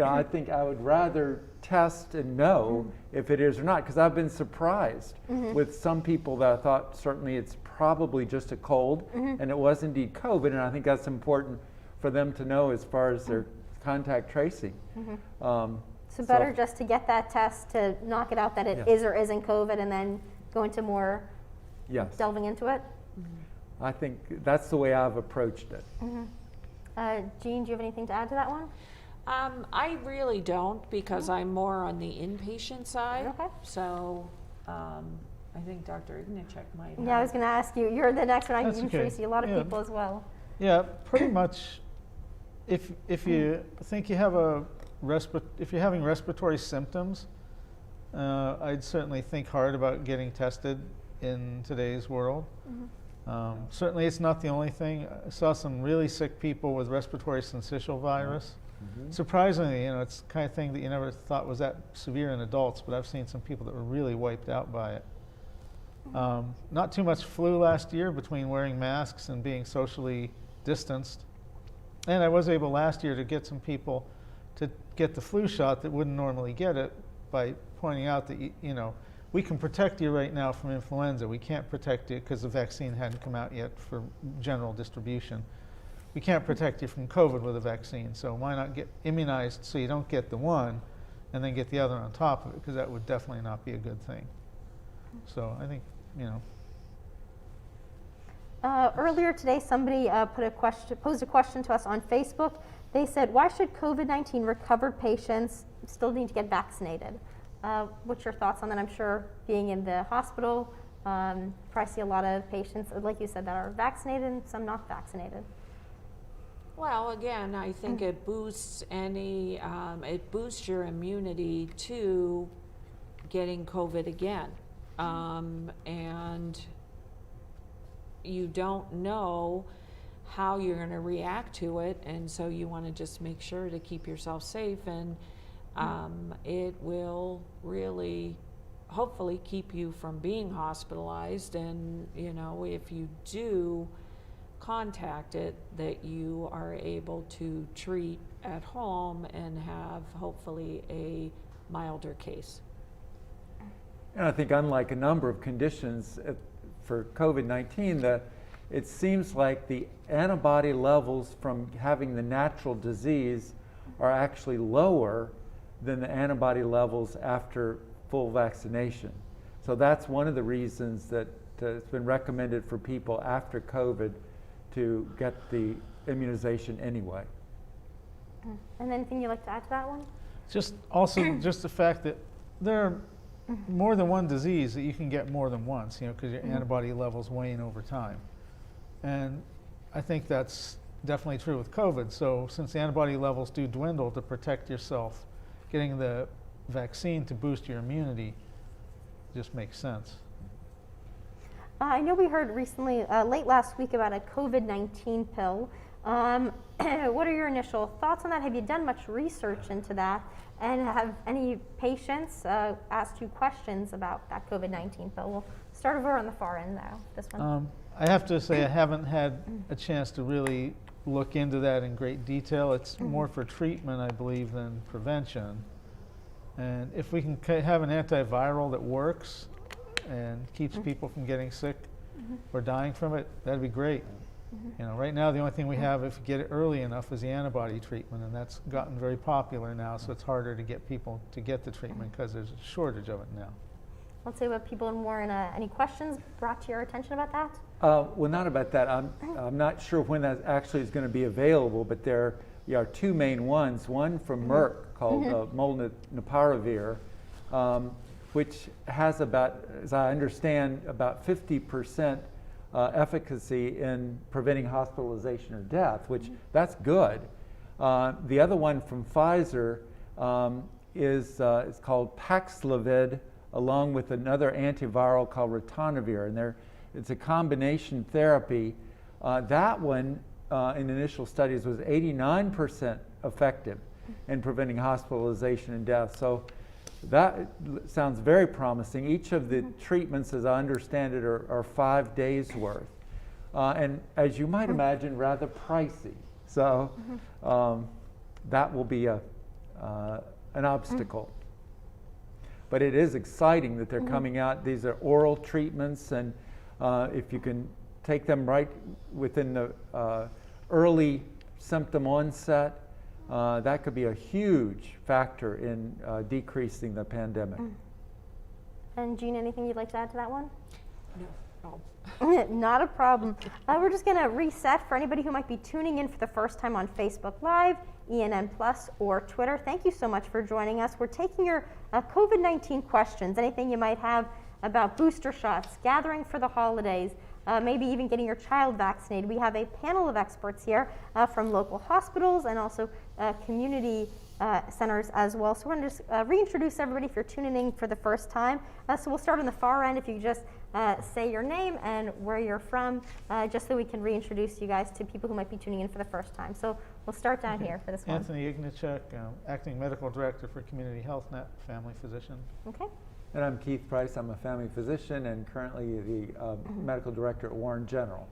I think I would rather test and know if it is or not, because I've been surprised with some people that I thought certainly it's probably just a cold, and it was indeed COVID, and I think that's important for them to know as far as their contact tracing. So better just to get that test to knock it out that it is or isn't COVID, and then go into more delving into it? I think that's the way I've approached it. Jean, do you have anything to add to that one? I really don't, because I'm more on the inpatient side. Okay. So I think Dr. Ignichek might have. Yeah, I was going to ask you. You're the next one. I can That's introduce okay. you a lot of people as well. Yeah, pretty much. If you think you have if you're having respiratory symptoms, I'd certainly think hard about getting tested in today's world. Mm-hmm. Certainly, it's not the only thing. I saw some really sick people with respiratory syncytial virus, Surprisingly, it's the kind of thing that you never thought was that severe in adults, but I've seen some people that were really wiped out by it. Not too much flu last year between wearing masks and being socially distanced. And I was able last year to get some people to get the flu shot that wouldn't normally get it by pointing out that, we can protect you right now from influenza. We can't protect you because the vaccine hadn't come out yet for general distribution. We can't protect you from COVID with a vaccine, so why not get immunized so you don't get the one and then get the other on top of it, because that would definitely not be a good thing. So I think, Earlier today, somebody posed a question to us on Facebook. They said, why should COVID-19 recovered patients still need to get vaccinated? What's your thoughts on that? I'm sure being in the hospital, probably see a lot of patients, like you said, that are vaccinated and some not vaccinated. Well, again, I think it boosts it boosts your immunity to getting COVID again. And you don't know how you're going to react to it, and so you want to just make sure to keep yourself safe, and it will really hopefully keep you from being hospitalized, and if you do contact it, that you are able to treat at home and have hopefully a milder case. And I think unlike a number of conditions for COVID-19, it seems like the antibody levels from having the natural disease are actually lower than the antibody levels after full vaccination. So that's one of the reasons that it's been recommended for people after COVID to get the immunization anyway. And anything you'd like to add to that one? just the fact that there are more than one disease that you can get more than once, because your antibody levels wane over time. And I think that's definitely true with COVID. So since the antibody levels do dwindle, to protect yourself, getting the vaccine to boost your immunity just makes sense. I know we heard recently, late last week, about a COVID-19 pill. What are your initial thoughts on that? Have you done much research into that? And have any patients asked you questions about that COVID-19 pill? We'll start over on the far end now, this one. I have to say I haven't had a chance to really look into that in great detail. It's more for treatment, I believe, than prevention. And if we can have an antiviral that works and keeps people from getting sick or dying from it, that'd be great. Right now the only thing we have, if you get it early enough, is the antibody treatment, and that's gotten very popular now, so it's harder to get people to get the treatment because there's a shortage of it now. Let's say what people in more any questions brought to your attention about that? Well, not about that. I'm not sure when that actually is going to be available, but there are two main ones. One from Merck called molnupiravir, which has about, as I understand, about 50% efficacy in preventing hospitalization or death, which that's good. The other one from Pfizer is called Paxlovid, along with another antiviral called ritonavir, and it's a combination therapy. That one in initial studies was 89% effective in preventing hospitalization and death. So that sounds very promising. Each of the treatments, as I understand it, are 5 days worth. And as you might imagine, rather pricey. So that will be an obstacle. But it is exciting that they're coming out. These are oral treatments, and if you can take them right within the early symptom onset, that could be a huge factor in decreasing the pandemic. And Jean, anything you'd like to add to that one? No. Not a problem. We're just going to reset for anybody who might be tuning in for the first time on Facebook Live, ENN Plus, or Twitter. Thank you so much for joining us. We're taking your COVID-19 questions, anything you might have about booster shots, gathering for the holidays, maybe even getting your child vaccinated. We have a panel of experts here from local hospitals and also community centers as well. So we're going to just reintroduce everybody if you're tuning in for the first time. So we'll start on the far end. If you just say your name and where you're from, just so we can reintroduce you guys to people who might be tuning in for the first time. So we'll We'll start down here for this one. Anthony Ignichuk, Acting Medical Director for Community Health Net, family physician. Okay. And I'm Keith Price. I'm a family physician and currently the medical director at Warren General.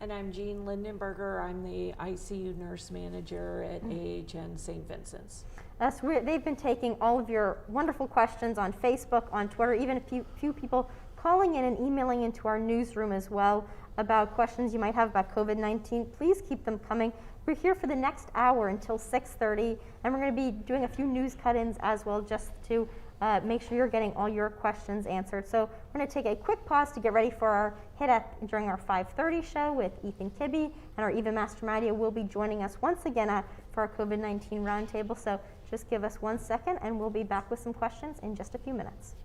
And I'm Jean Lindenberger. I'm the ICU nurse manager at AHN St. Vincent's. So they've been taking all of your wonderful questions on Facebook, on Twitter, even a few people calling in and emailing into our newsroom as well about questions you might have about COVID-19. Please keep them coming. We're here for the next hour until 6:30, and we're going to be doing a few news cut-ins as well, just to make sure you're getting all your questions answered. So we're going to take a quick pause to get ready for our hit during our 5:30 show with Ethan Kibbe, and our Eva Mastromadia will be joining us once again for our COVID-19 roundtable. So just give us 1 second, and we'll be back with some questions in just a few minutes.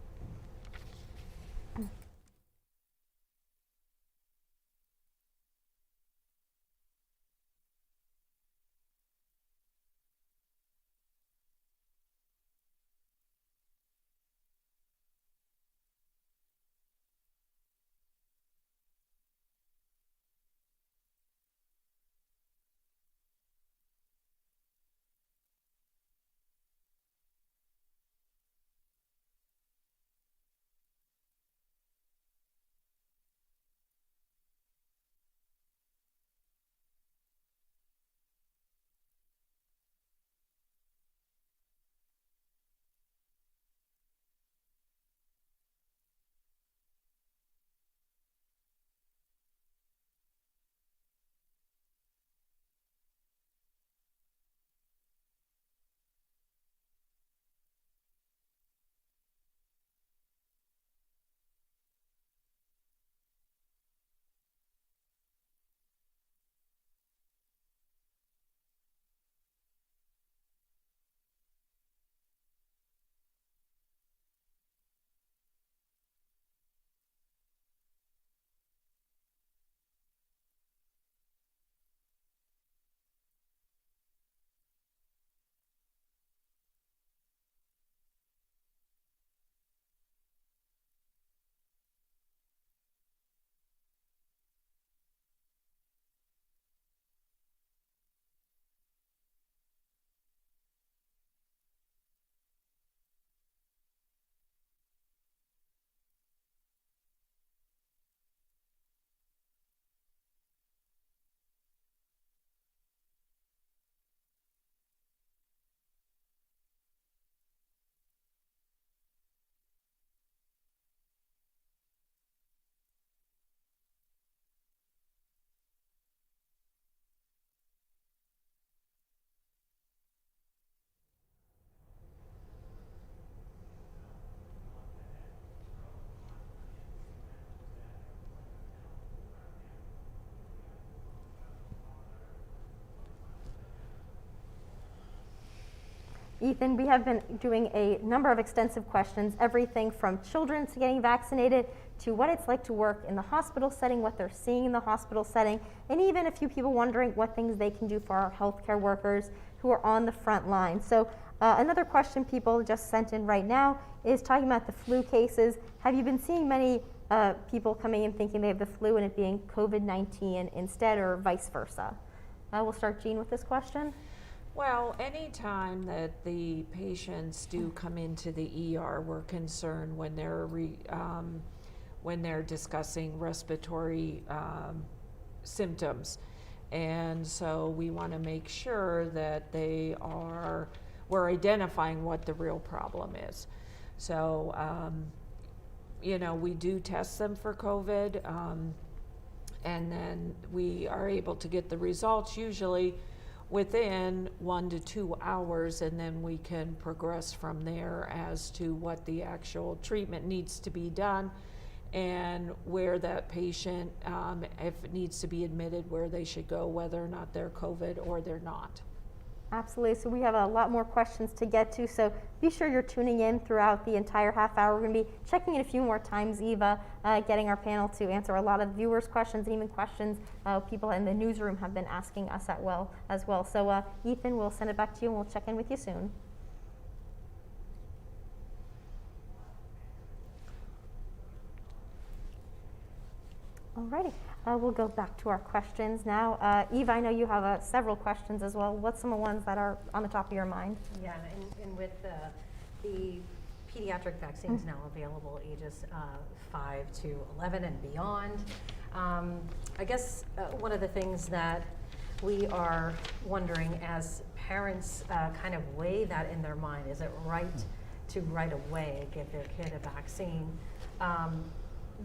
Ethan, we have been doing a number of extensive questions, everything from children to getting vaccinated to what it's like to work in the hospital setting, what they're seeing in the hospital setting, and even a few people wondering what things they can do for our healthcare workers who are on the front line. So another question people just sent in right now is talking about the flu cases. Have you been seeing many people coming in thinking they have the flu and it being COVID-19 instead, or vice versa? We'll start, Jean, with this question. Well, anytime that the patients do come into the ER, we're concerned when they're discussing respiratory symptoms. And so we want to make sure that we're identifying what the real problem is. So, we do test them for COVID, and then we are able to get the results usually within 1 to 2 hours, and then we can progress from there as to what the actual treatment needs to be done and where that patient, if it needs to be admitted, where they should go, whether or not they're COVID or they're not. Absolutely. So we have a lot more questions to get to, so be sure you're tuning in throughout the entire half hour. We're going to be checking in a few more times, Eva, getting our panel to answer a lot of viewers' questions and even questions people in the newsroom have been asking us as well. So Ethan, we'll send it back to you and we'll check in with you soon. Alrighty, we'll go back to our questions now. Eva, I know you have several questions as well. What's some of the ones that are on the top of your mind? Yeah, and with the pediatric vaccines now available, ages 5 to 11 and beyond, I guess one of the things that we are wondering as parents kind of weigh that in their mind, is it right to right away give their kid a vaccine?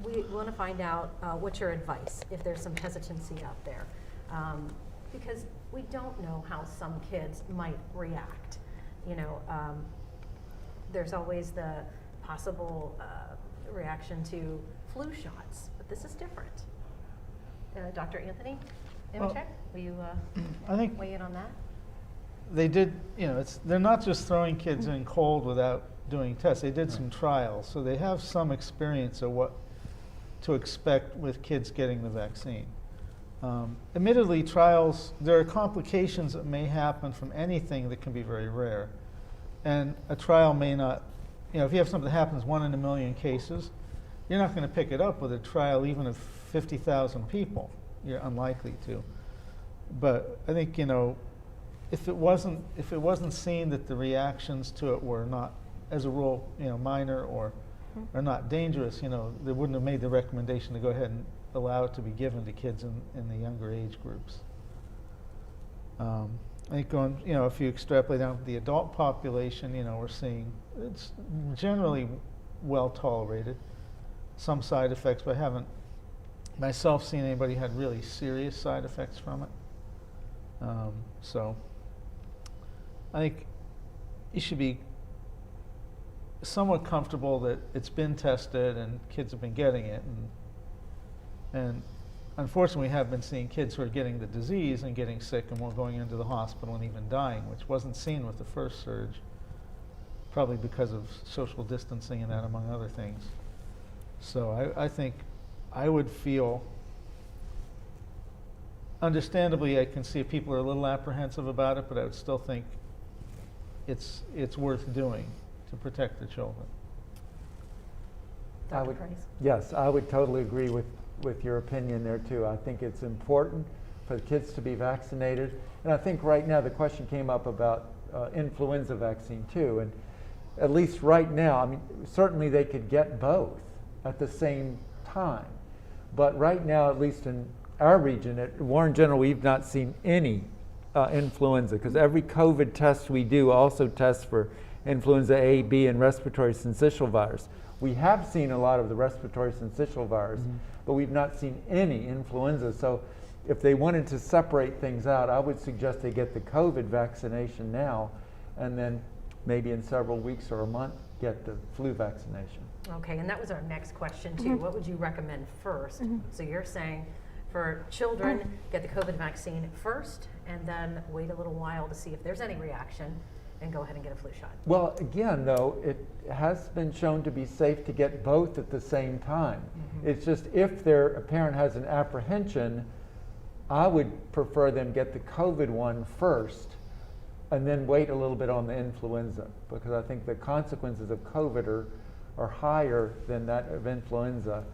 We want to find out what's your advice if there's some hesitancy out there, because we don't know how some kids might react. You know, there's always the possible reaction to flu shots, but this is different. Dr. Anthony Nemechek, will you I think weigh in on that? they did, they're not just throwing kids in cold without doing tests. They did some trials, so they have some experience of what to expect with kids getting the vaccine. Admittedly, trials, there are complications that may happen from anything that can be very rare. And a trial may not, if you have something that happens 1 in a million cases, you're not going to pick it up with a trial even of 50,000 people. You're unlikely to. But I think, if it wasn't seen that the reactions to it were not, as a rule, minor or not dangerous, they wouldn't have made the recommendation to go ahead and allow it to be given to kids in the younger age groups. I think if you extrapolate down to the adult population, we're seeing it's generally well tolerated. Some side effects, but I haven't myself seen anybody had really serious side effects from it. So I think you should be somewhat comfortable that it's been tested and kids have been getting it, and unfortunately we have been seeing kids who are getting the disease and getting sick and more going into the hospital and even dying, which wasn't seen with the first surge, probably because of social distancing and that, among other things. So I think I would feel, understandably I can see people are a little apprehensive about it, but I would still think it's worth doing to protect the children. Dr. Price? Yes, I would totally agree with your opinion there too. I think it's important for the kids to be vaccinated. And I think right now the question came up about influenza vaccine too. And at least right now, certainly they could get both at the same time. But right now, at least in our region, at Warren General, we've not seen any influenza, because every COVID test we do also tests for influenza A, B, and respiratory syncytial virus. We have seen a lot of the respiratory syncytial virus, but we've not seen any influenza. So if they wanted to separate things out, I would suggest they get the COVID vaccination now, and then maybe in several weeks or a month, get the flu vaccination. Okay, and that was our next question too. What would you recommend first? So you're saying for children, get the COVID vaccine first, and then wait a little while to see if there's any reaction, and go ahead and get a flu shot. Well, again, though, it has been shown to be safe to get both at the same time. It's just if a parent has an apprehension, I would prefer them get the COVID one first and then wait a little bit on the influenza, because I think the consequences of COVID are higher than that of influenza.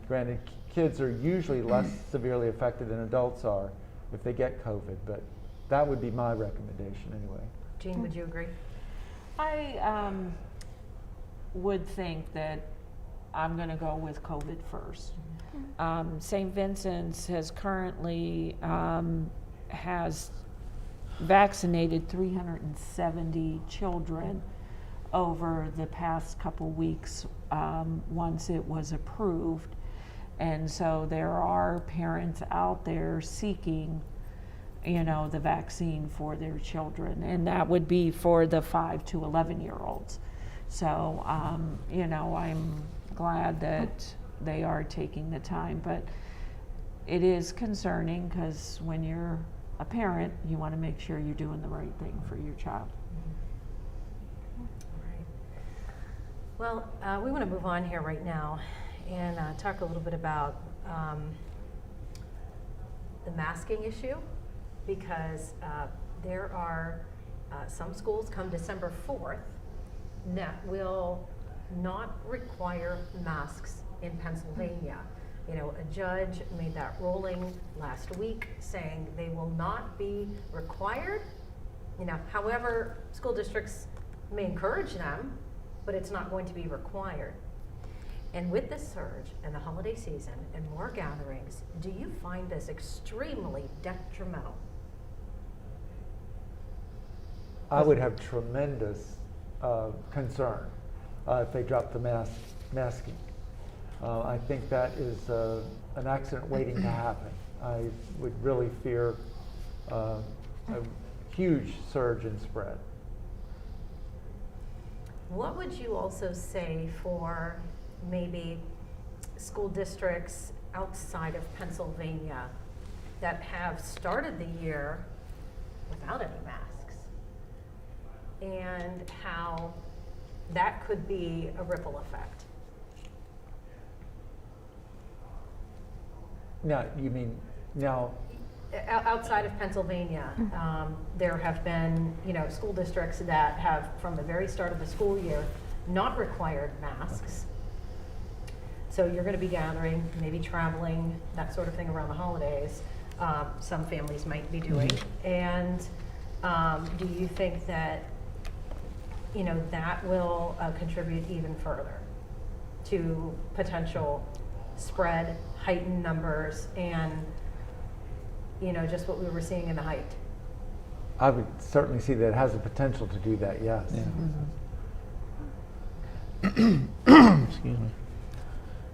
Granted, kids are usually less severely affected than adults are if they get COVID, but that would be my recommendation anyway. Jean, would you agree? I would think that I'm going to go with COVID first. St. Vincent's has currently has vaccinated 370 children over the past couple weeks once it was approved. And so there are parents out there seeking the vaccine for their children, and that would be for the 5 to 11-year-olds. So, I'm glad that they are taking the time, but it is concerning because when you're a parent, you want to make sure you're doing the right thing for your child. All right. Well, we want to move on here right now and talk a little bit about the masking issue, because there are some schools come December 4th that will not require masks in Pennsylvania. a judge made that ruling last week saying they will not be required. However, school districts may encourage them, but it's not going to be required. And with this surge and the holiday season and more gatherings, do you find this extremely detrimental? I would have tremendous concern if they drop the masking. I think that is an accident waiting to happen. I would really fear a huge surge in spread. What would you also say for maybe school districts outside of Pennsylvania that have started the year without any masks, and how that could be a ripple effect? Now, you mean now? Outside of Pennsylvania, there have been, school districts that have, from the very start of the school year, not required masks. So you're going to be gathering, maybe traveling, that sort of thing around the holidays. Some families might be doing. And do you think that, that will contribute even further to potential spread, heightened numbers, and just what we were seeing in the height? I would certainly see that it has the potential to do that, yes. Yeah. Excuse me.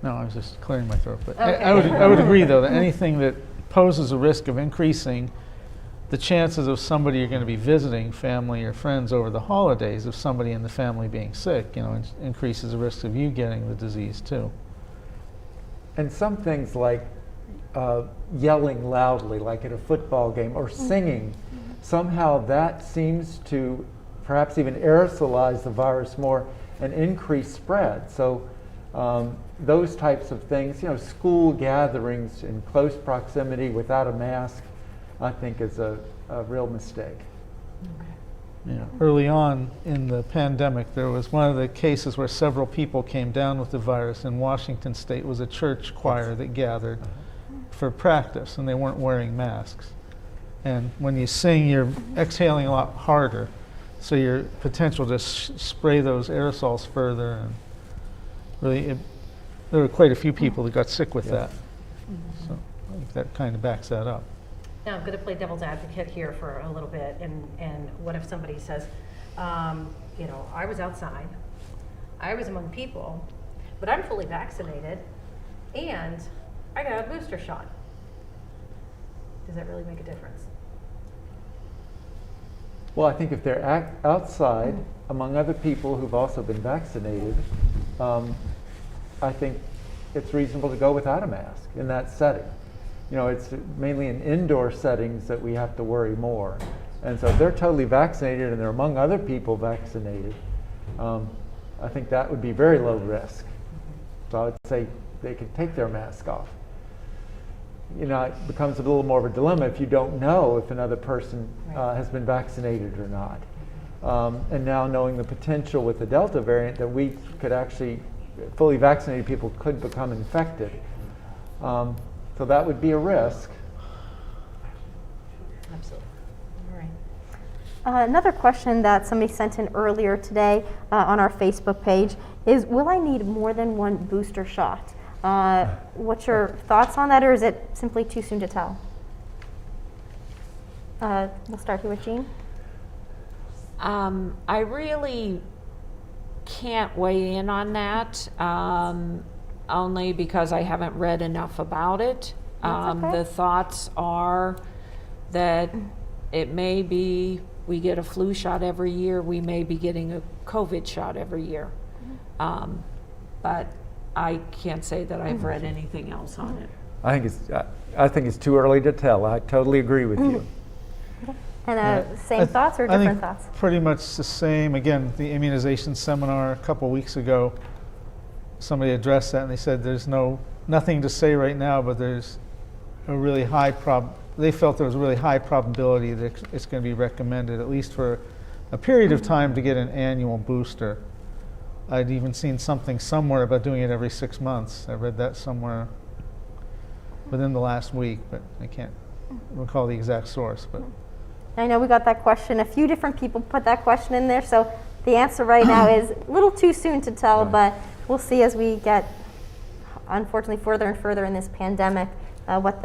No, I was just clearing my throat. But Okay. I would agree, though, that anything that poses a risk of increasing the chances of somebody you're going to be visiting, family or friends, over the holidays, of somebody in the family being sick, increases the risk of you getting the disease too. And some things like yelling loudly, like at a football game, or singing, somehow that seems to perhaps even aerosolize the virus more and increase spread. So those types of things, school gatherings in close proximity without a mask, I think is a real mistake. Yeah. Early on in the pandemic, there was one of the cases where several people came down with the virus in Washington State. It was a church choir that gathered for practice, and they weren't wearing masks. And when you sing, you're exhaling a lot harder, so your potential to spray those aerosols further. And really, there were quite a few people that got sick with that. So I think that kind of backs that up. Now, I'm going to play devil's advocate here for a little bit, and what if somebody says, I was outside, I was among people, but I'm fully vaccinated, and I got a booster shot. Does that really make a difference? Well, I think if they're outside among other people who've also been vaccinated, I think it's reasonable to go without a mask in that setting. It's mainly in indoor settings that we have to worry more. And so if they're totally vaccinated and they're among other people vaccinated, I think that would be very low risk. So I would say they could take their mask off. It becomes a little more of a dilemma if you don't know if another person has been vaccinated or not. And now knowing the potential with the Delta variant that we could actually, fully vaccinated people could become infected. So that would be a risk. Absolutely. All right. Another question that somebody sent in earlier today on our Facebook page is, will I need more than one booster shot? What's your thoughts on that, or is it simply too soon to tell? We'll start here with Jean. I really can't weigh in on that, only because I haven't read enough about it. That's okay. The thoughts are that it may be we get a flu shot every year, we may be getting a COVID shot every year. But I can't say that I've read anything else on it. I think it's too early to tell. I totally agree with you. And same thoughts or different thoughts? Pretty much the same. Again, the immunization seminar a couple weeks ago, somebody addressed that and they said there's nothing to say right now, but there's a really high they felt there was a really high probability that it's going to be recommended, at least for a period of time, to get an annual booster. I'd even seen something somewhere about doing it every 6 months. I read that somewhere within the last week, but I can't recall the exact source. But I know we got that question. A few different people put that question in there, so the answer right now is a little too soon to tell, but we'll see as we get, unfortunately, further and further in this pandemic, what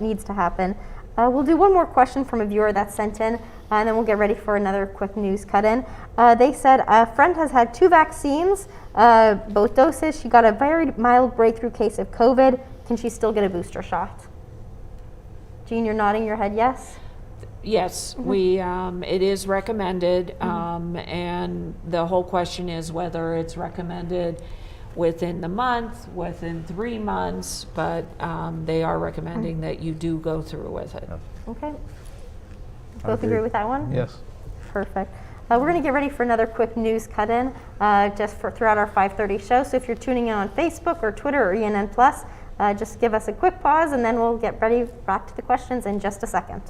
needs to happen. We'll do one more question from a viewer that sent in, and then we'll get ready for another quick news cut-in. They said a friend has had 2 vaccines, both doses. She got a very mild breakthrough case of COVID. Can she still get a booster shot? Jean, you're nodding your head yes? Yes, it is recommended, and the whole question is whether it's recommended within the month, within 3 months, but they are recommending that you do go through with it. Okay. Both agree with that one? yes. Perfect. We're going to get ready for another quick news cut-in just throughout our 5:30 show. So if you're tuning in on Facebook or Twitter or ENN+, just give us a quick pause, and then we'll get ready back to the questions in just a second.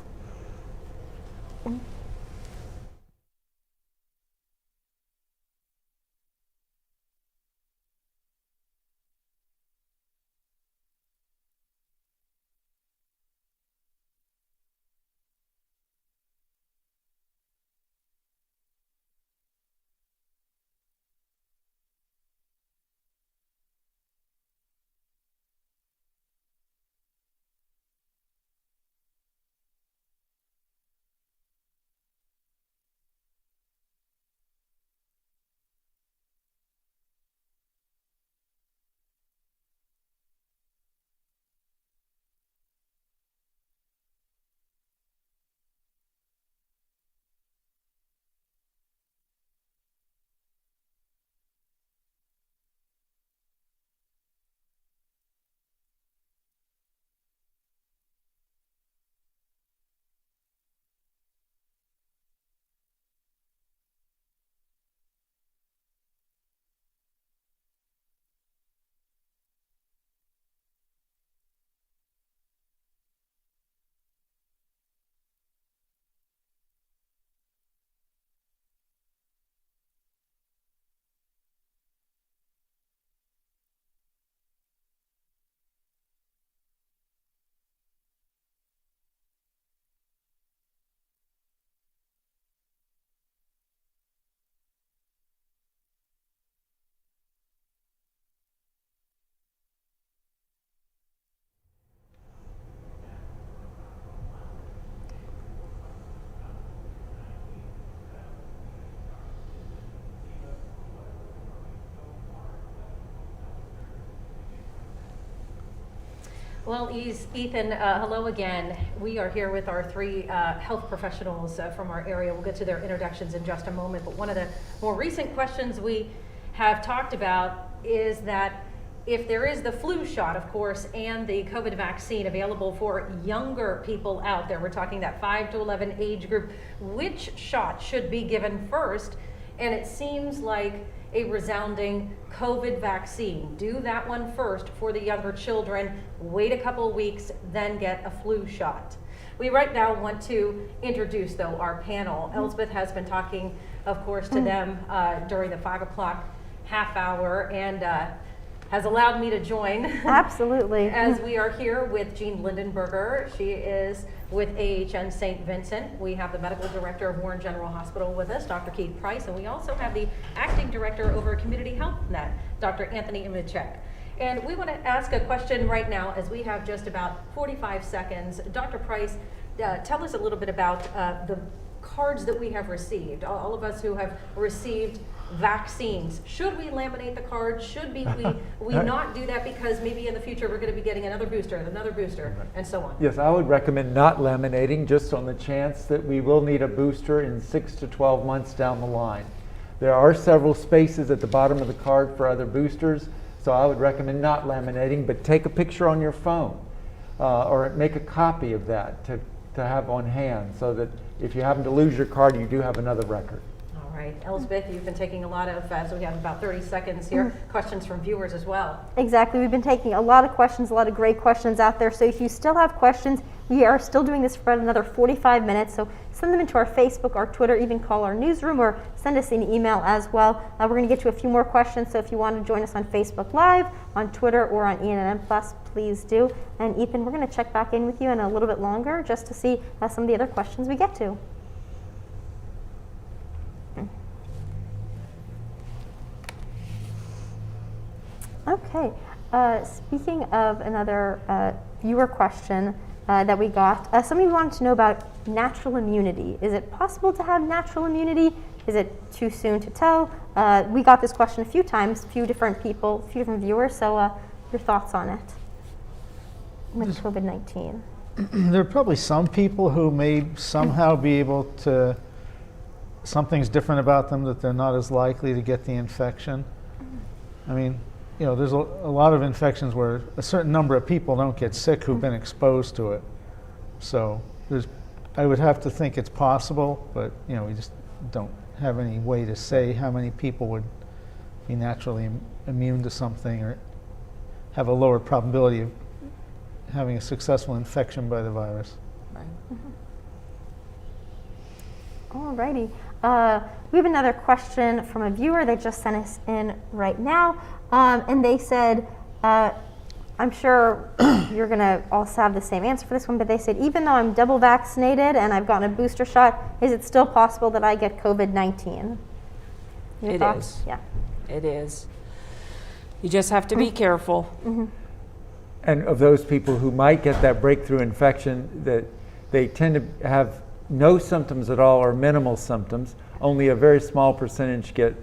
Well, Ethan, hello again. We are here with our 3 health professionals from our area. We'll get to their introductions in just a moment, but one of the more recent questions we have talked about is that if there is the flu shot, of course, and the COVID vaccine available for younger people out there, we're talking that 5 to 11 age group, which shot should be given first? And it seems like a resounding COVID vaccine. Do that one first for the younger children, wait a couple of weeks, then get a flu shot. We right now want to introduce, though, our panel. Elspeth has been talking, of course, to them during the 5 o'clock half hour, and has allowed me to join. Absolutely. As we are here with Jean Lindenberger. She is with AHN St. Vincent. We have the medical director of Warren General Hospital with us, Dr. Keith Price, and we also have the acting director over Community Health Net, Dr. Anthony Imichek. And we want to ask a question right now, as we have just about 45 seconds. Dr. Price, tell us a little bit about the cards that we have received. All of us who have received vaccines. Should we laminate the card? Should we not do that, because maybe in the future we're going to be getting another booster, and so on? Yes, I would recommend not laminating, just on the chance that we will need a booster in 6 to 12 months down the line. There are several spaces at the bottom of the card for other boosters, so I would recommend not laminating, but take a picture on your phone or make a copy of that to have on hand, so that if you happen to lose your card, you do have another record. All All right, Elizabeth, you've been taking a lot of, so we have about 30 seconds here, questions from viewers as well. Exactly. We've been taking a lot of questions, a lot of great questions out there. So if you still have questions, we are still doing this for another 45 minutes. So send them into our Facebook, our Twitter, even call our newsroom or send us an email as well. We're going to get to a few more questions. So if you want to join us on Facebook Live, on Twitter, or on ENM+, please do. And Ethan, we're going to check back in with you in a little bit longer just to see some of the other questions we get to. Okay, speaking of another viewer question that we got, somebody wanted to know about natural immunity. Is it possible to have natural immunity? Is it too soon to tell? We got this question a few times, a few different people, a few different viewers, so your thoughts on it with COVID-19? There are probably some people who may somehow be able to, something's different about them that they're not as likely to get the infection. I mean, you know, there's a lot of infections where a certain number of people don't get sick who've been exposed to it. So I would have to think it's possible, but you know, we just don't have any way to say how many people would be naturally immune to something or have a lower probability of having a successful infection by the virus. Right. Alrighty. We have another question from a viewer that just sent us in right now. And they said, I'm sure you're going to also have the same answer for this one, but they said, even though I'm double vaccinated and I've gotten a booster shot, is it still possible that I get COVID-19? Your thoughts? Is. Yeah. It is. You just have to be careful. Mm-hmm. And of those people who might get that breakthrough infection, that they tend to have no symptoms at all or minimal symptoms. Only a very small percentage get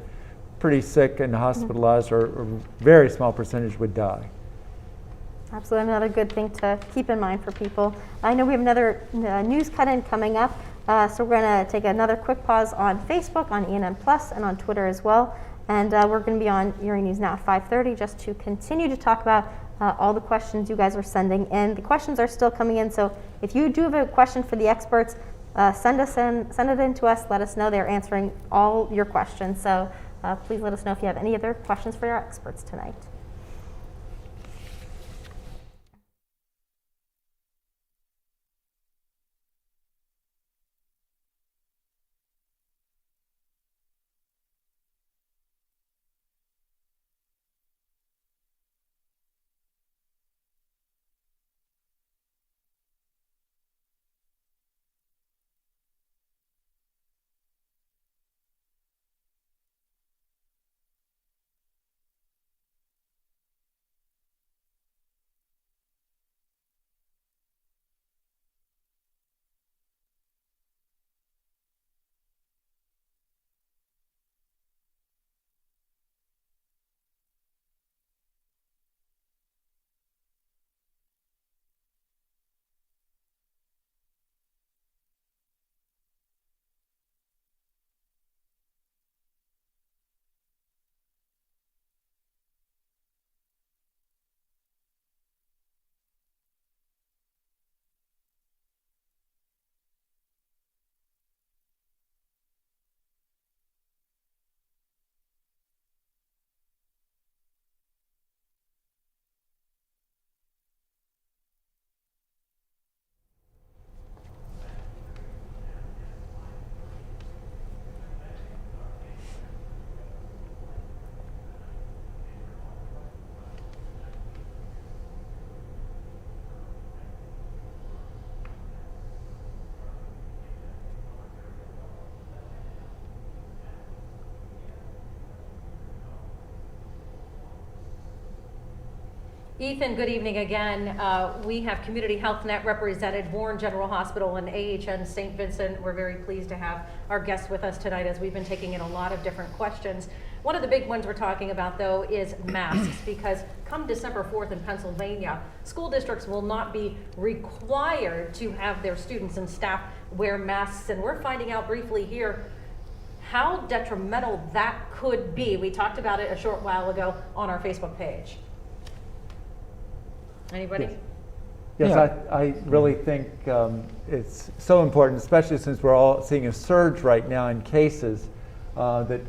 pretty sick and hospitalized, or a very small percentage would die. Absolutely, another good thing to keep in mind for people. I know we have another news cut-in coming up, so we're going to take another quick pause on Facebook, on ENM+, and on Twitter as well. And we're going to be on Erie News Now at 5:30 just to continue to talk about all the questions you guys are sending in. The questions are still coming in, so if you do have a question for the experts, send it in to us. Let us know. They're answering all your questions. So please let us know if you have any other questions for our experts tonight. Ethan, good evening again. We have Community Health Net represented, Warren General Hospital and AHN St. Vincent. We're very pleased to have our guests with us tonight as we've been taking in a lot of different questions. One of the big ones we're talking about, though, is masks, because come December 4th in Pennsylvania, school districts will not be required to have their students and staff wear masks, and we're finding out briefly here how detrimental that could be. We talked about it a short while ago on our Facebook page. Anybody? Yes, Yeah. I really think it's so important, especially since we're all seeing a surge right now in cases that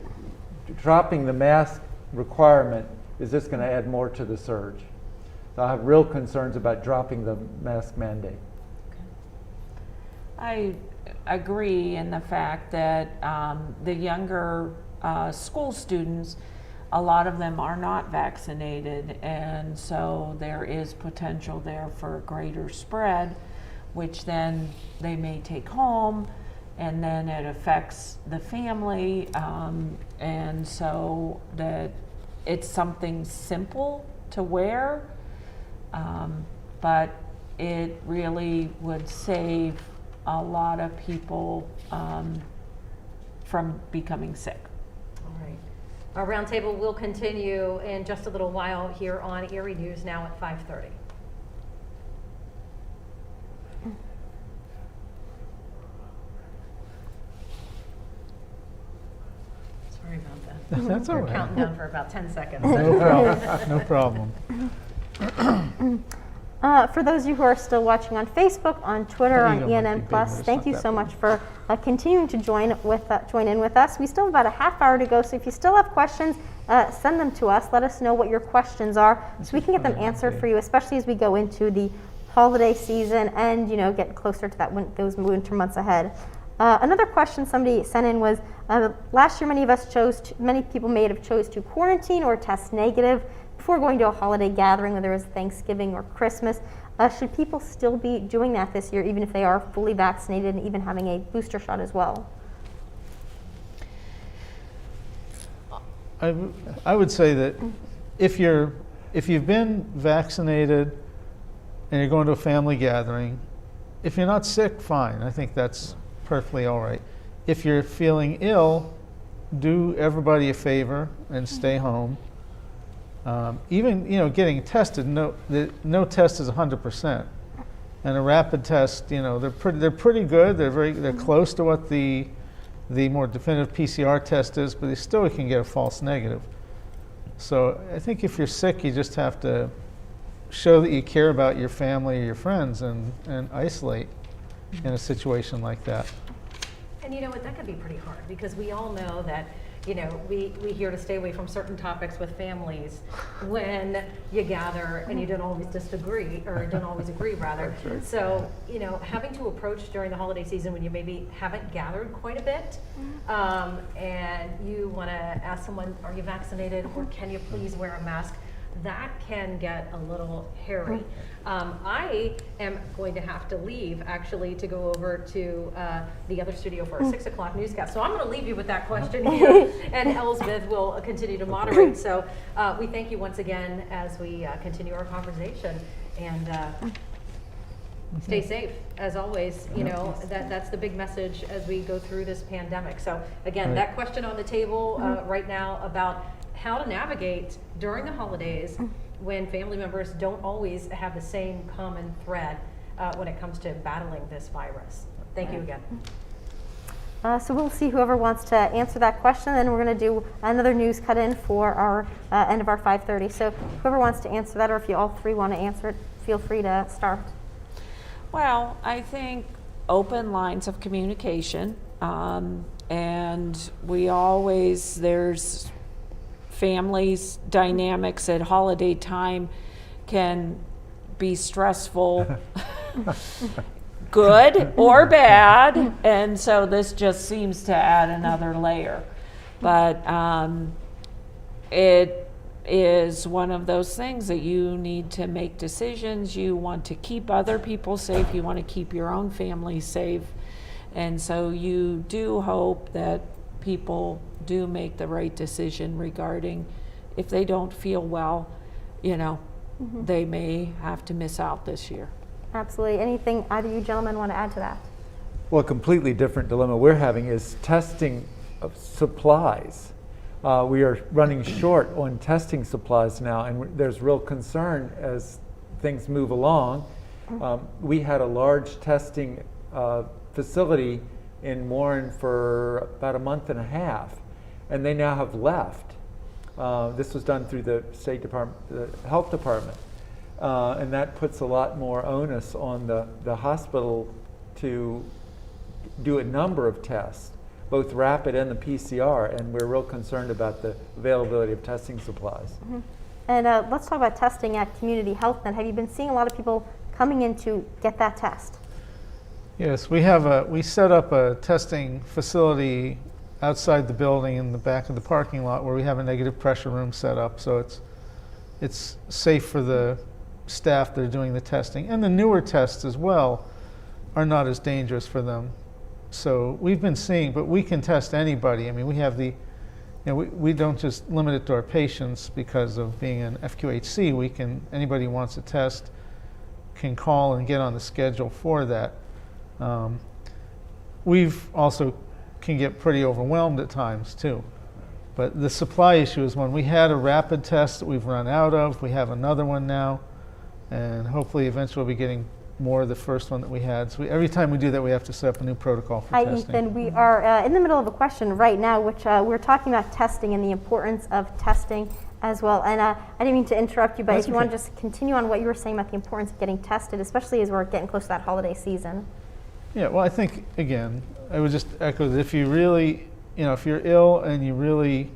dropping the mask requirement is just going to add more to the surge. So I have real concerns about dropping the mask mandate. I agree in the fact that the younger school students, a lot of them are not vaccinated, and so there is potential there for greater spread, which then they may take home, and then it affects the family, and so that it's something simple to wear, but it really would save a lot of people from becoming sick. All right. Our roundtable will continue in just a little while here on Erie News now at 5:30. Sorry about that. That's all We're right. counting down for about 10 seconds. No problem. No problem. For those of you who are still watching on Facebook, on Twitter, The on eagle might be ENN big, Plus, but it's thank not you that so big. much for continuing to join in with us. We still have about a half hour to go, so if you still have questions, send them to us. Let us know what your questions are, so we can get them answered for you, especially as we go into the holiday season and get closer to those winter months ahead. Another question somebody sent in was, last year many people may have chose to quarantine or test negative before going to a holiday gathering, whether it was Thanksgiving or Christmas. Should people still be doing that this year, even if they are fully vaccinated and even having a booster shot as well? I would say that if you've been vaccinated and you're going to a family gathering, if you're not sick, fine. I think that's perfectly all right. If you're feeling ill, do everybody a favor and stay home. Even getting tested, no test is 100%, and a rapid test, they're pretty good. They're close to what the more definitive PCR test is, but they still can get a false negative. So I think if you're sick, you just have to show that you care about your family or your friends and isolate in a situation like that. And you know what, that could be pretty hard, because we all know that we hear to stay away from certain topics with families when you gather and you don't always disagree, or don't always agree rather. That's right. So, having to approach during the holiday season when you maybe haven't gathered quite a bit, and you want to ask someone, are you vaccinated, or can you please wear a mask? That can get a little hairy. I am going to have to leave, actually, to go over to the other studio for a 6 o'clock newscast. So I'm going to leave you with that question here, and Elsbeth will continue to moderate. So we thank you once again as we continue our conversation, and stay safe, as always. That's the big message as we go through this pandemic. So again, that question on the table right now about how to navigate during the holidays when family members don't always have the same common thread when it comes to battling this virus. Thank you again. So we'll see whoever wants to answer that question, and we're going to do another news cut-in for our end of our 5:30. So whoever wants to answer that, or if you all three want to answer it, feel free to start. Well, I think open lines of communication, and there's families' dynamics at holiday time can be stressful, good or bad, and so this just seems to add another layer. But it is one of those things that you need to make decisions. You want to keep other people safe, you want to keep your own family safe, and so you do hope that people do make the right decision regarding if they don't feel well, they may have to miss out this year. Absolutely. Anything either you gentlemen want to add to that? Well, a completely different dilemma we're having is testing of supplies. We are running short on testing supplies now, and there's real concern as things move along. We had a large testing facility in Warren for about a month and a half, and they now have left. This was done through the State Department, the Health Department, and that puts a lot more onus on the hospital to do a number of tests. both rapid and the PCR, and we're real concerned about the availability of testing supplies. And let's talk about testing at Community Health then. Have you been seeing a lot of people coming in to get that test? Yes, we set up a testing facility outside the building in the back of the parking lot where we have a negative pressure room set up, so it's safe for the staff that are doing the testing. And the newer tests as well are not as dangerous for them. So we've been seeing, but we can test anybody. I mean, we have we don't just limit it to our patients because of being an FQHC. Anybody who wants a test can call and get on the schedule for that. We've also can get pretty overwhelmed at times too. But the supply issue is when we had a rapid test that we've run out of, we have another one now, and hopefully eventually we'll be getting more of the first one that we had. So every time we do that, we have to set up a new protocol for testing. Hi, Ethan. We are in the middle of a question right now, which we're talking about testing and the importance of testing as well. And I didn't mean to interrupt you, but if you want to just continue on what you were saying about the importance of getting tested, especially as we're getting close to that holiday season. Yeah, well, I think, again, I would just echo that if you really, if you're ill and you really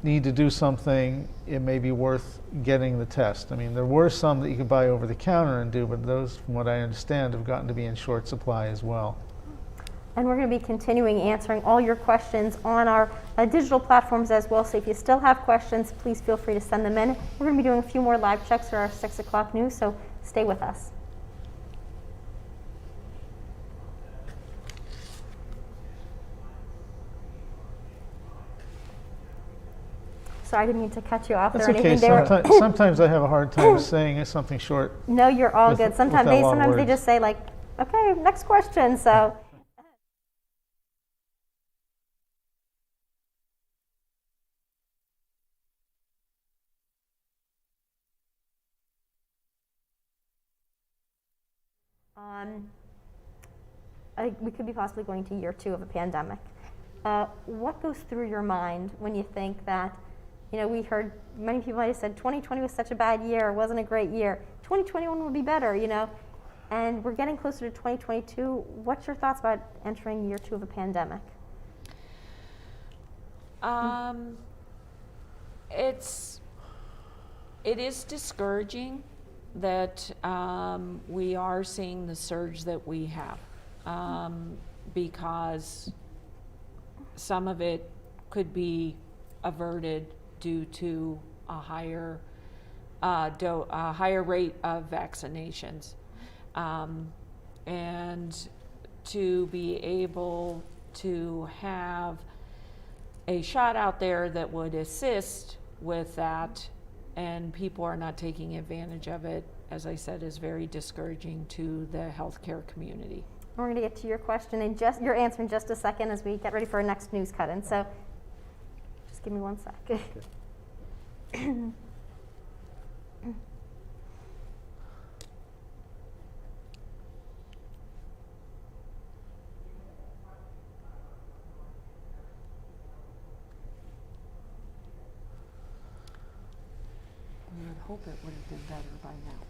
need to do something, it may be worth getting the test. I mean, there were some that you could buy over the counter and do, but those, from what I understand, have gotten to be in short supply as well. And we're going to be continuing answering all your questions on our digital platforms as well. So if you still have questions, please feel free to send them in. We're going to be doing a few more live checks for our 6 o'clock news, so stay with us. Sorry, I didn't mean to cut you off. That's or okay. anything. Sometimes I have a hard time saying something short. No, you're all good. Sometimes without they just say like, okay, next question. So. We could be possibly going to year 2 of a pandemic. What goes through your mind when you think that, we heard many people might have said 2020 was such a bad year, wasn't a great year. 2021 will be better, and we're getting closer to 2022. What's your thoughts about entering year 2 of a pandemic? It is discouraging that we are seeing the surge that we have, because some of it could be averted due to a higher rate of vaccinations, and to be able to have a shot out there that would assist with that, and people are not taking advantage of it, as I said, is very discouraging to the healthcare community. We're going to get to your question and your answer in just a second as we get ready for our next news cut-in. So just give me one sec. Okay. We would hope it would have been better by now.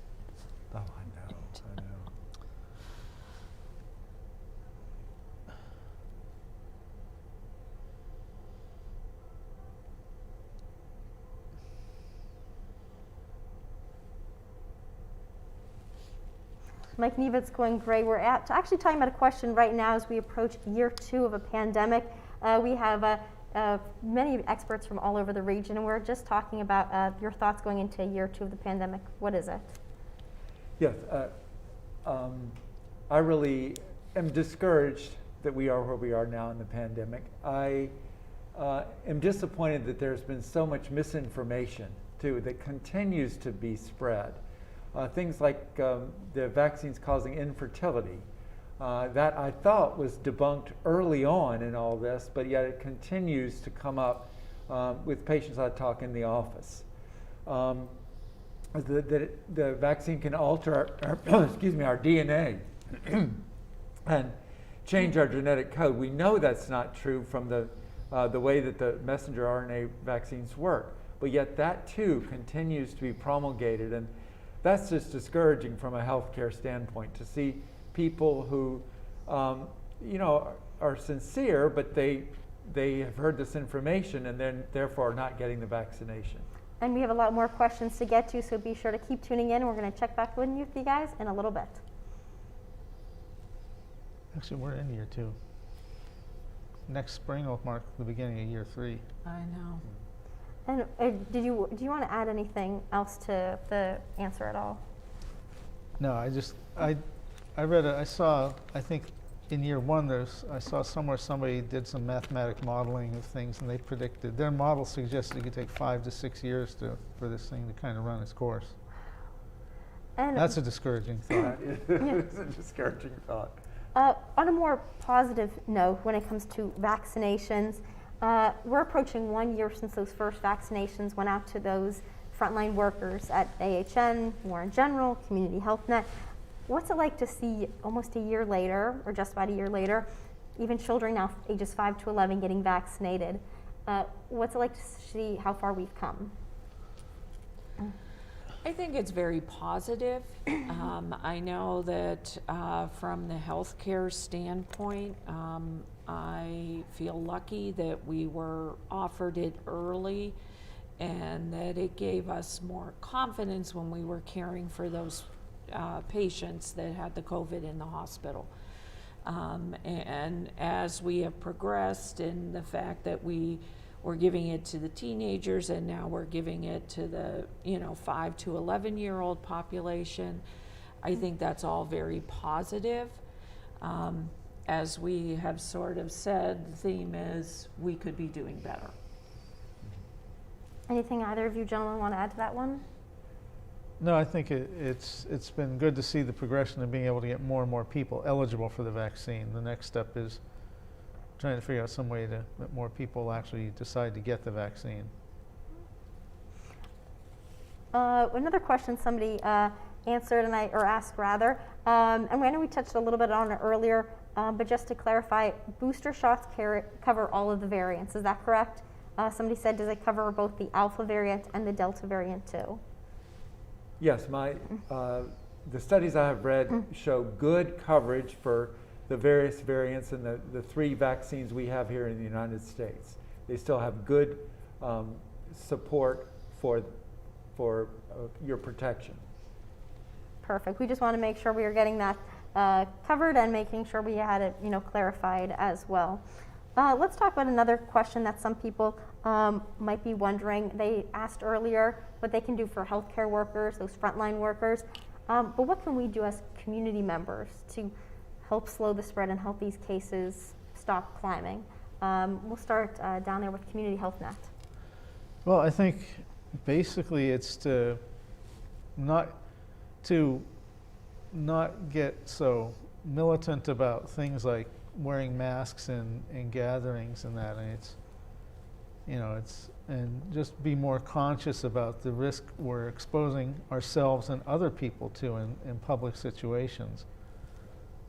Oh, I know. Mike Neva, it's going great. We're actually talking about a question right now as we approach year 2 of a pandemic. We have many experts from all over the region, and we're just talking about your thoughts going into year 2 of the pandemic. What is it? Yes, I really am discouraged that we are where we are now in the pandemic. I am disappointed that there's been so much misinformation, too, that continues to be spread. Things like the vaccines causing infertility, that I thought was debunked early on in all this, but yet it continues to come up with patients I talk in the office. The vaccine can alter our, our DNA and change our genetic code. We know that's not true from the way that the messenger RNA vaccines work, but yet that too continues to be promulgated, and that's just discouraging from a healthcare standpoint to see people who, are sincere, but they they have heard this information and then therefore are not getting the vaccination. And we have a lot more questions to get to, so be sure to keep tuning in. We're going to check back with you guys in a little bit. Actually, we're in year 2. Next spring will mark the beginning of year 3. I know. And do you want to add anything else to the answer at all? No, I saw, I think in year 1, I saw somewhere somebody did some mathematic modeling of things, and they predicted, their model suggested it could take 5 to 6 years for this thing to kind of run its course. And that's a discouraging thought. It's a discouraging thought. On a more positive note, when it comes to vaccinations, we're approaching 1 year since those first vaccinations went out to those frontline workers at AHN, Warren General, Community Health Net. What's it like to see almost a year later, or just about a year later, even children now ages 5 to 11 getting vaccinated? What's it like to see how far we've come? I think it's very positive. I know that from the healthcare standpoint, I feel lucky that we were offered it early and that it gave us more confidence when we were caring for those patients that had the COVID in the hospital. And as we have progressed in the fact that we were giving it to the teenagers and now we're giving it to the 5 to 11-year-old population, I think that's all very positive. As we have sort of said, the theme is we could be doing better. Anything either of you gentlemen want to add to that one? No, I think it's been good to see the progression of being able to get more and more people eligible for the vaccine. The next step is trying to figure out some way that more people actually decide to get the vaccine. Another question somebody answered, or asked rather, and I know we touched a little bit on it earlier, but just to clarify, booster shots cover all of the variants, is that correct? Somebody said, does it cover both the Alpha variant and the Delta variant too? Yes, the studies I have read show good coverage for the various variants and the 3 vaccines we have here in the United States. They still have good support for your protection. Perfect. We just want to make sure we are getting that covered and making sure we had it, clarified as well. Let's talk about another question that some people might be wondering. They asked earlier what they can do for healthcare workers, those frontline workers, but what can we do as community members to help slow the spread and help these cases stop climbing? We'll start down there with Community Health Net. Well, I think basically it's to not get so militant about things like wearing masks in gatherings and that, and and just be more conscious about the risk we're exposing ourselves and other people to in public situations.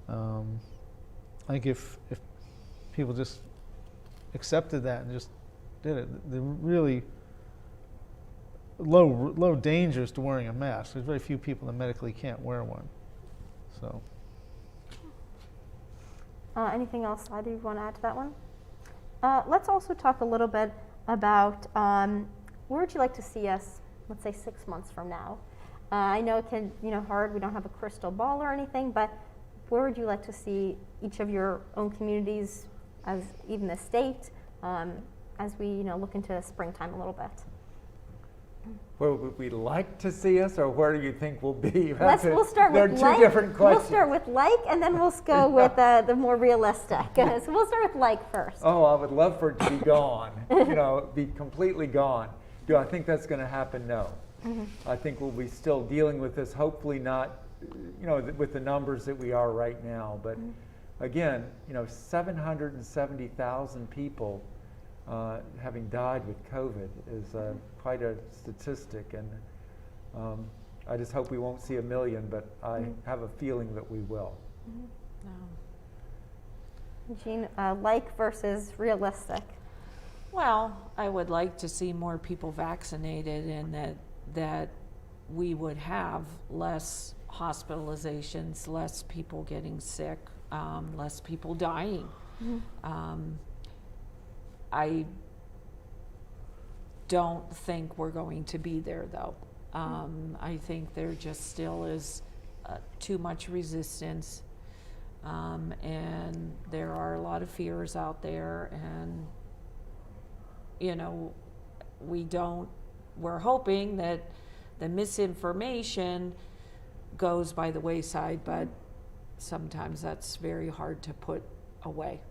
I think if people just accepted that and just did it, the really low dangers to wearing a mask. There's very few people that medically can't wear one. So. Anything else either you want to add to that one? Let's also talk a little bit about where would you like to see us, let's say 6 months from now? I know it can, hard, we don't have a crystal ball or anything, but where would you like to see each of your own communities, as even the state, as we look into springtime a little bit? Where would we like to see us, or where do you think we'll be? We'll start with like. They're 2 different questions. We'll start with like, and then we'll go with the more realistic. So we'll start with like first. Oh, I would love for it to be gone, be completely gone. Do I think that's going to happen? No. I think we'll be still dealing with this, hopefully not, with the numbers that we are right now. But again, 770,000 people having died with COVID is quite a statistic, and I just hope we won't see 1 million, but I have a feeling that we will. Jean, like versus realistic? Well, I would like to see more people vaccinated, and that we would have less hospitalizations, less people getting sick, less people dying. I don't think we're going to be there, though. I think there just still is too much resistance, and there are a lot of fears out there, and we're hoping that the misinformation goes by the wayside, but sometimes that's very hard to put away.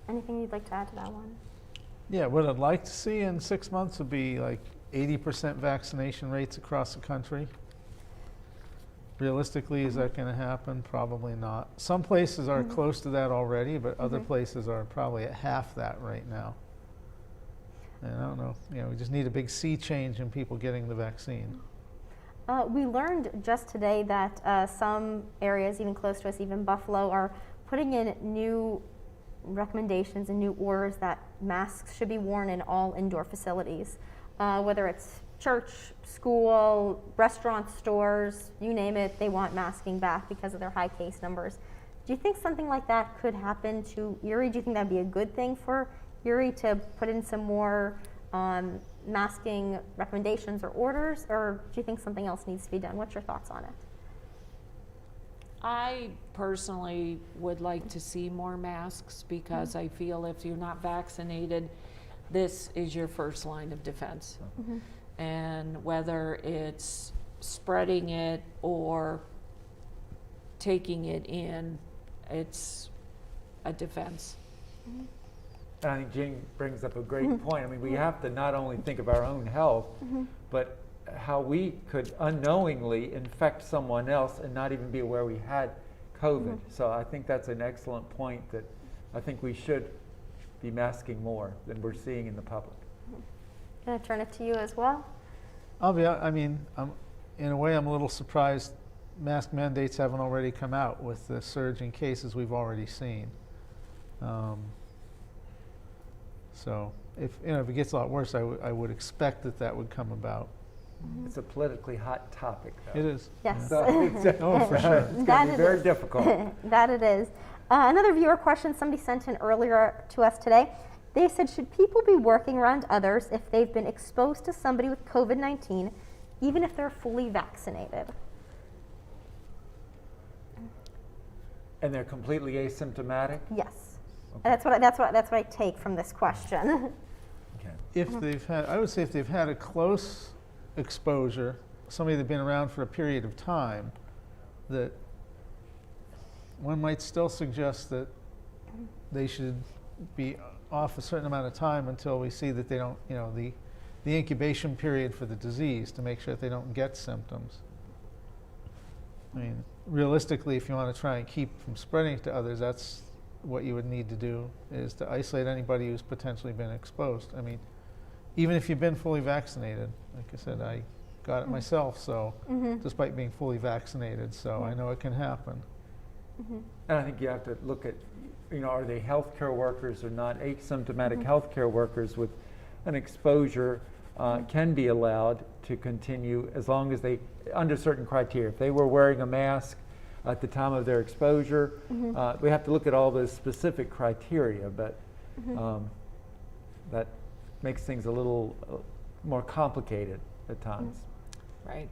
Anything you'd like to add to that one? Yeah, what I'd like to see in 6 months would be like 80% vaccination rates across the country. Realistically, is that going to happen? Probably not. Some places are close to that already, but other places are probably at half that right now. And I don't know, we just need a big sea change in people getting the vaccine. We learned just today that some areas, even close to us, even Buffalo, are putting in new recommendations and new orders that masks should be worn in all indoor facilities, whether it's church, school, restaurants, stores, you name it, they want masking back because of their high case numbers. Do you think something like that could happen to Erie? Do you think that'd be a good thing for Erie to put in some more masking recommendations or orders, or do you think something else needs to be done? What's your thoughts on it? I personally would like to see more masks because I feel if you're not vaccinated, this is your first line of defense. And whether it's spreading it or taking it in, it's a defense. And I think Jane brings up a great point. I mean, we have to not only think of our own health, but how we could unknowingly infect someone else and not even be aware we had COVID. So I think that's an excellent point, that I think we should be masking more than we're seeing in the public. Can I turn it to you as well? In a way, I'm a little surprised mask mandates haven't already come out with the surge in cases we've already seen. So if it gets a lot worse, I would expect that would come about. It's a politically hot topic, though. It is. Yes. So Oh, for sure. It's going to be very difficult. That it is. Another viewer question somebody sent in earlier to us today. They said, should people be working around others if they've been exposed to somebody with COVID-19, even if they're fully vaccinated? And they're completely asymptomatic? Yes. Okay. And that's what I take from this question. Okay. If they've had, I would say if they've had a close exposure, somebody that's been around for a period of time, that one might still suggest that they should be off a certain amount of time until we see that they don't, the incubation period for the disease, to make sure that they don't get symptoms. I mean, realistically, if you want to try and keep from spreading it to others, that's what you would need to do, is to isolate anybody who's potentially been exposed. I mean, even if you've been fully vaccinated, like I said, I got it myself, so despite being fully vaccinated, so I know it can happen. And I think you have to look at, are they healthcare workers or not? Asymptomatic healthcare workers with an exposure can be allowed to continue as long as they, under certain criteria. If they were wearing a mask at the time of their exposure, we have to look at all those specific criteria, but that makes things a little more complicated at times. Right.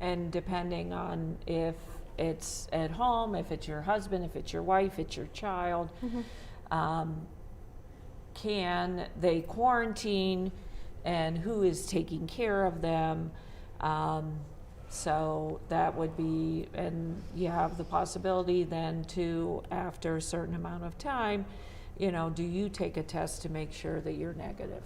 And depending on if it's at home, if it's your husband, if it's your wife, it's your child, can they quarantine, and who is taking care of them? So that would be, and you have the possibility then to, after a certain amount of time, do you take a test to make sure that you're negative?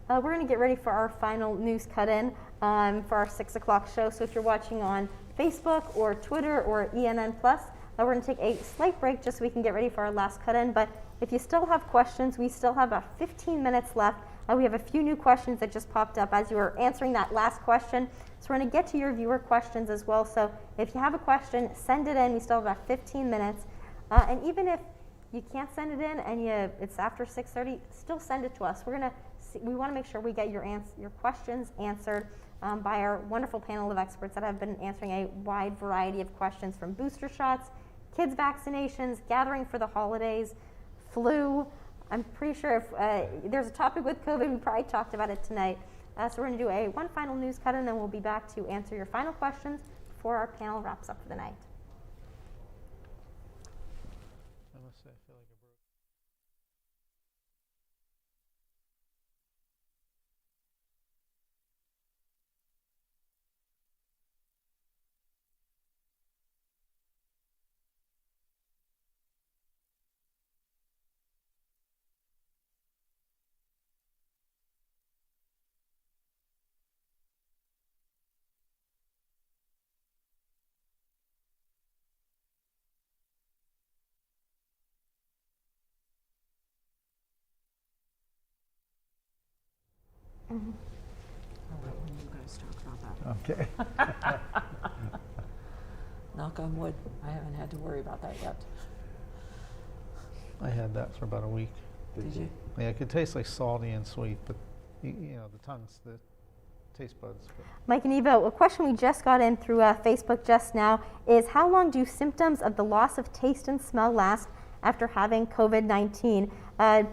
We're going to get ready for our final news cut-in for our 6 o'clock show. So if you're watching on Facebook or Twitter or ENN+, we're going to take a slight break just so we can get ready for our last cut-in. But if you still have questions, we still have about 15 minutes left. We have a few new questions that just popped up as you were answering that last question. So we're going to get to your viewer questions as well. So if you have a question, send it in. We still have about 15 minutes. And even if you can't send it in and it's after 6:30, still send it to us. We want to make sure we get your questions answered by our wonderful panel of experts that have been answering a wide variety of questions, from booster shots, kids vaccinations, gathering for the holidays, flu, I'm pretty sure if there's a topic with COVID, we probably talked about it tonight. So we're going to do one final news cut, and then we'll be back to answer your final questions before our panel wraps up for the night. I must say, I feel like a broke. Mm-hmm. I'll let one of you guys talk about that. Okay. Knock on wood, I haven't had to worry about that yet. I had that for about a week. Did you? Yeah, it could taste like salty and sweet, but you know, the tongue's the taste buds. But Mike and Eva, a question we just got in through Facebook just now is how long do symptoms of the loss of taste and smell last after having COVID-19?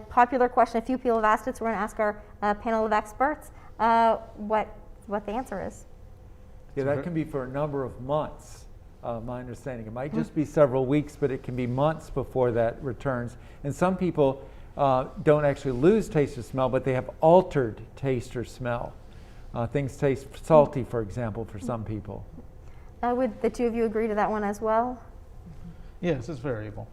Popular question, a few people have asked it, so we're going to ask our panel of experts what the answer is. Yeah, that can be for a number of months, my understanding. It might just be several weeks, but it can be months before that returns. And some people don't actually lose taste or smell, but they have altered taste or smell. Things taste salty, for example, for some people. Would the two of you agree to that one as well? yes, it's variable.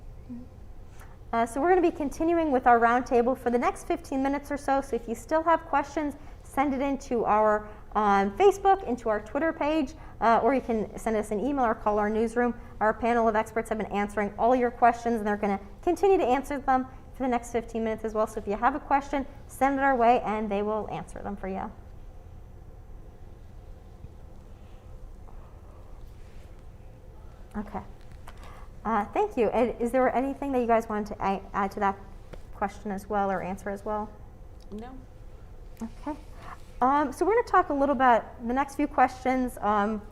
So we're going to be continuing with our roundtable for the next 15 minutes or so. So if you still have questions, send it into our Facebook, into our Twitter page, or you can send us an email or call our newsroom. Our panel of experts have been answering all your questions, and they're going to continue to answer them for the next 15 minutes as well. So if you have a question, send it our way, and they will answer them for you. Okay. Thank you. Is there anything that you guys wanted to add to that question as well, or answer as well? No. Okay. So we're going to talk a little about the next few questions,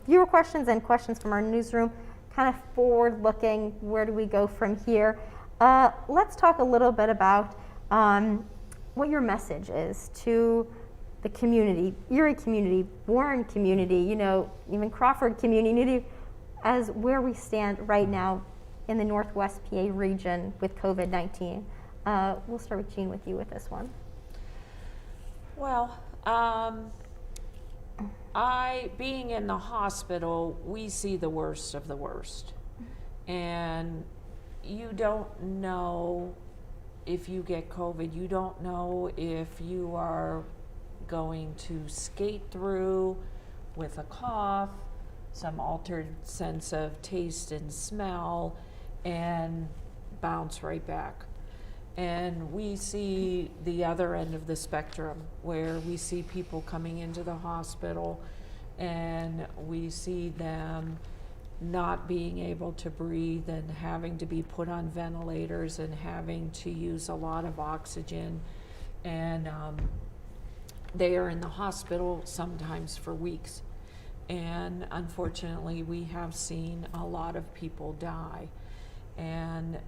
viewer questions and questions from our newsroom, kind of forward-looking. Where do we go from here? Let's talk a little bit about what your message is to the community, Erie community, Warren community, you know, even Crawford community, as where we stand right now in the Northwest PA region with COVID-19. We'll start with Jean with you with this one. Well, being in the hospital, we see the worst of the worst. And you don't know if you get COVID, you don't know if you are going to skate through with a cough, some altered sense of taste and smell, and bounce right back. And we see the other end of the spectrum, where we see people coming into the hospital and we see them not being able to breathe and having to be put on ventilators and having to use a lot of oxygen. And they are in the hospital sometimes for weeks. And unfortunately, we have seen a lot of people die. And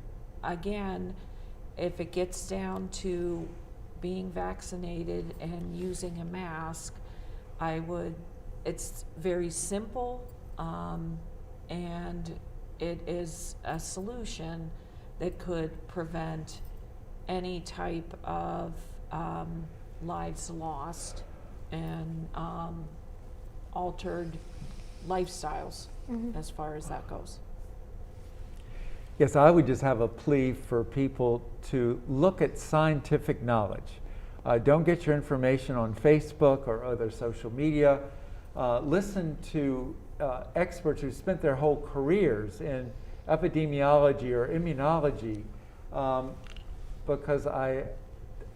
again, if it gets down to being vaccinated and using a mask, it's very simple, and it is a solution that could prevent any type of lives lost and altered lifestyles, as far as that goes. Yes, I would just have a plea for people to look at scientific knowledge. Don't get your information on Facebook or other social media. Listen to experts who spent their whole careers in epidemiology or immunology, because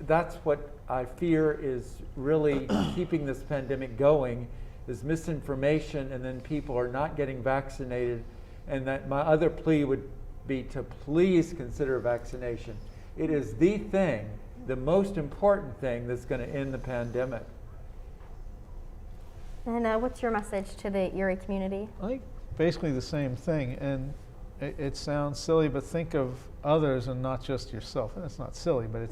that's what I fear is really keeping this pandemic going, is misinformation, and then people are not getting vaccinated. And that my other plea would be to please consider vaccination. It is the thing, the most important thing that's going to end the pandemic. And what's your message to the Erie community? I think basically the same thing. And it sounds silly, but think of others and not just yourself. And it's not silly, but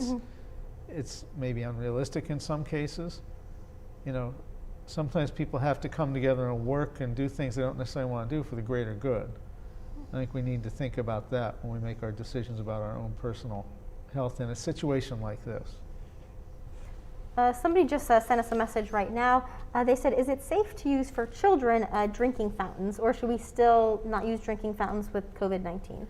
it's maybe unrealistic in some cases. You know, sometimes people have to come together and work and do things they don't necessarily want to do for the greater good. I think we need to think about that when we make our decisions about our own personal health in a situation like this. Somebody just sent us a message right now. They said, is it safe to use for children drinking fountains, or should we still not use drinking fountains with COVID-19?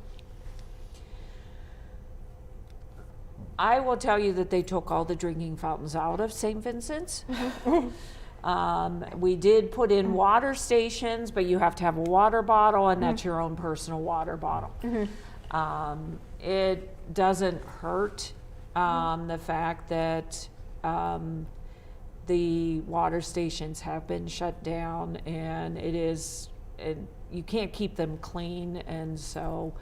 I will tell you that they took all the drinking fountains out of St. Vincent's. We did put in water stations, but you have to have a water bottle, and that's your own personal water bottle. It doesn't hurt the fact that the water stations have been shut down, and you can't keep them clean, and so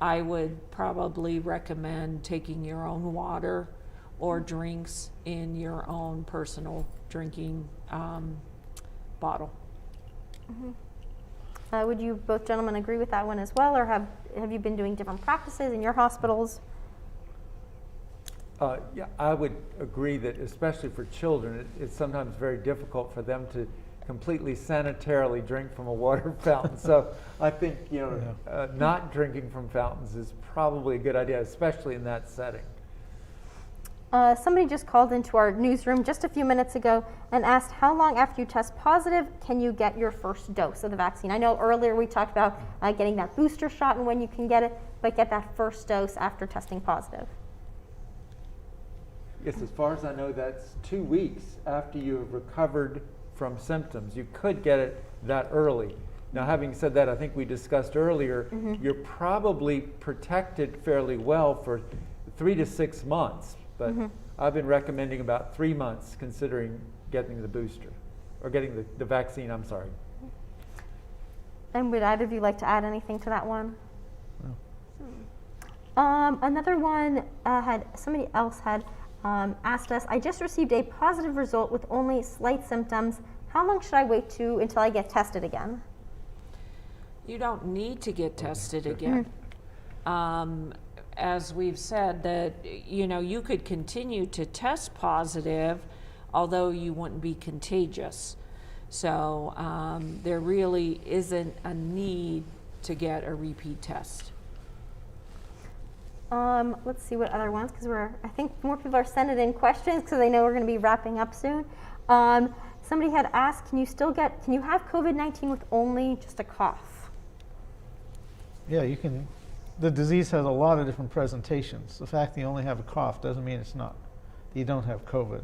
I would probably recommend taking your own water or drinks in your own personal drinking bottle. Would you both gentlemen agree with that one as well, or have you been doing different practices in your hospitals? Yeah, I would agree that especially for children, it's sometimes very difficult for them to completely sanitarily drink from a water fountain. So I think, you know, not drinking from fountains is probably a good idea, especially in that setting. Somebody just called into our newsroom just a few minutes ago and asked, how long after you test positive can you get your first dose of the vaccine? I know earlier we talked about getting that booster shot and when you can get it, but get that first dose after testing positive. Yes, as far as I know, that's 2 weeks after you have recovered from symptoms. You could get it that early. Now, having said that, I think we discussed earlier, you're probably protected fairly well for 3 to 6 months, but I've been recommending about 3 months considering getting the booster, or getting the vaccine, I'm sorry. And would either of you like to add anything to that one? No. Another one somebody else had asked us, I just received a positive result with only slight symptoms. How long should I wait until I get tested again? You don't need to get tested again. As we've said, that you could continue to test positive, although you wouldn't be contagious. So there really isn't a need to get a repeat test. Let's see what other ones, because I think more people are sending in questions because they know we're going to be wrapping up soon. Somebody had asked, can you have COVID-19 with only just a cough? Yeah, you can. The disease has a lot of different presentations. The fact that you only have a cough doesn't mean you don't have COVID.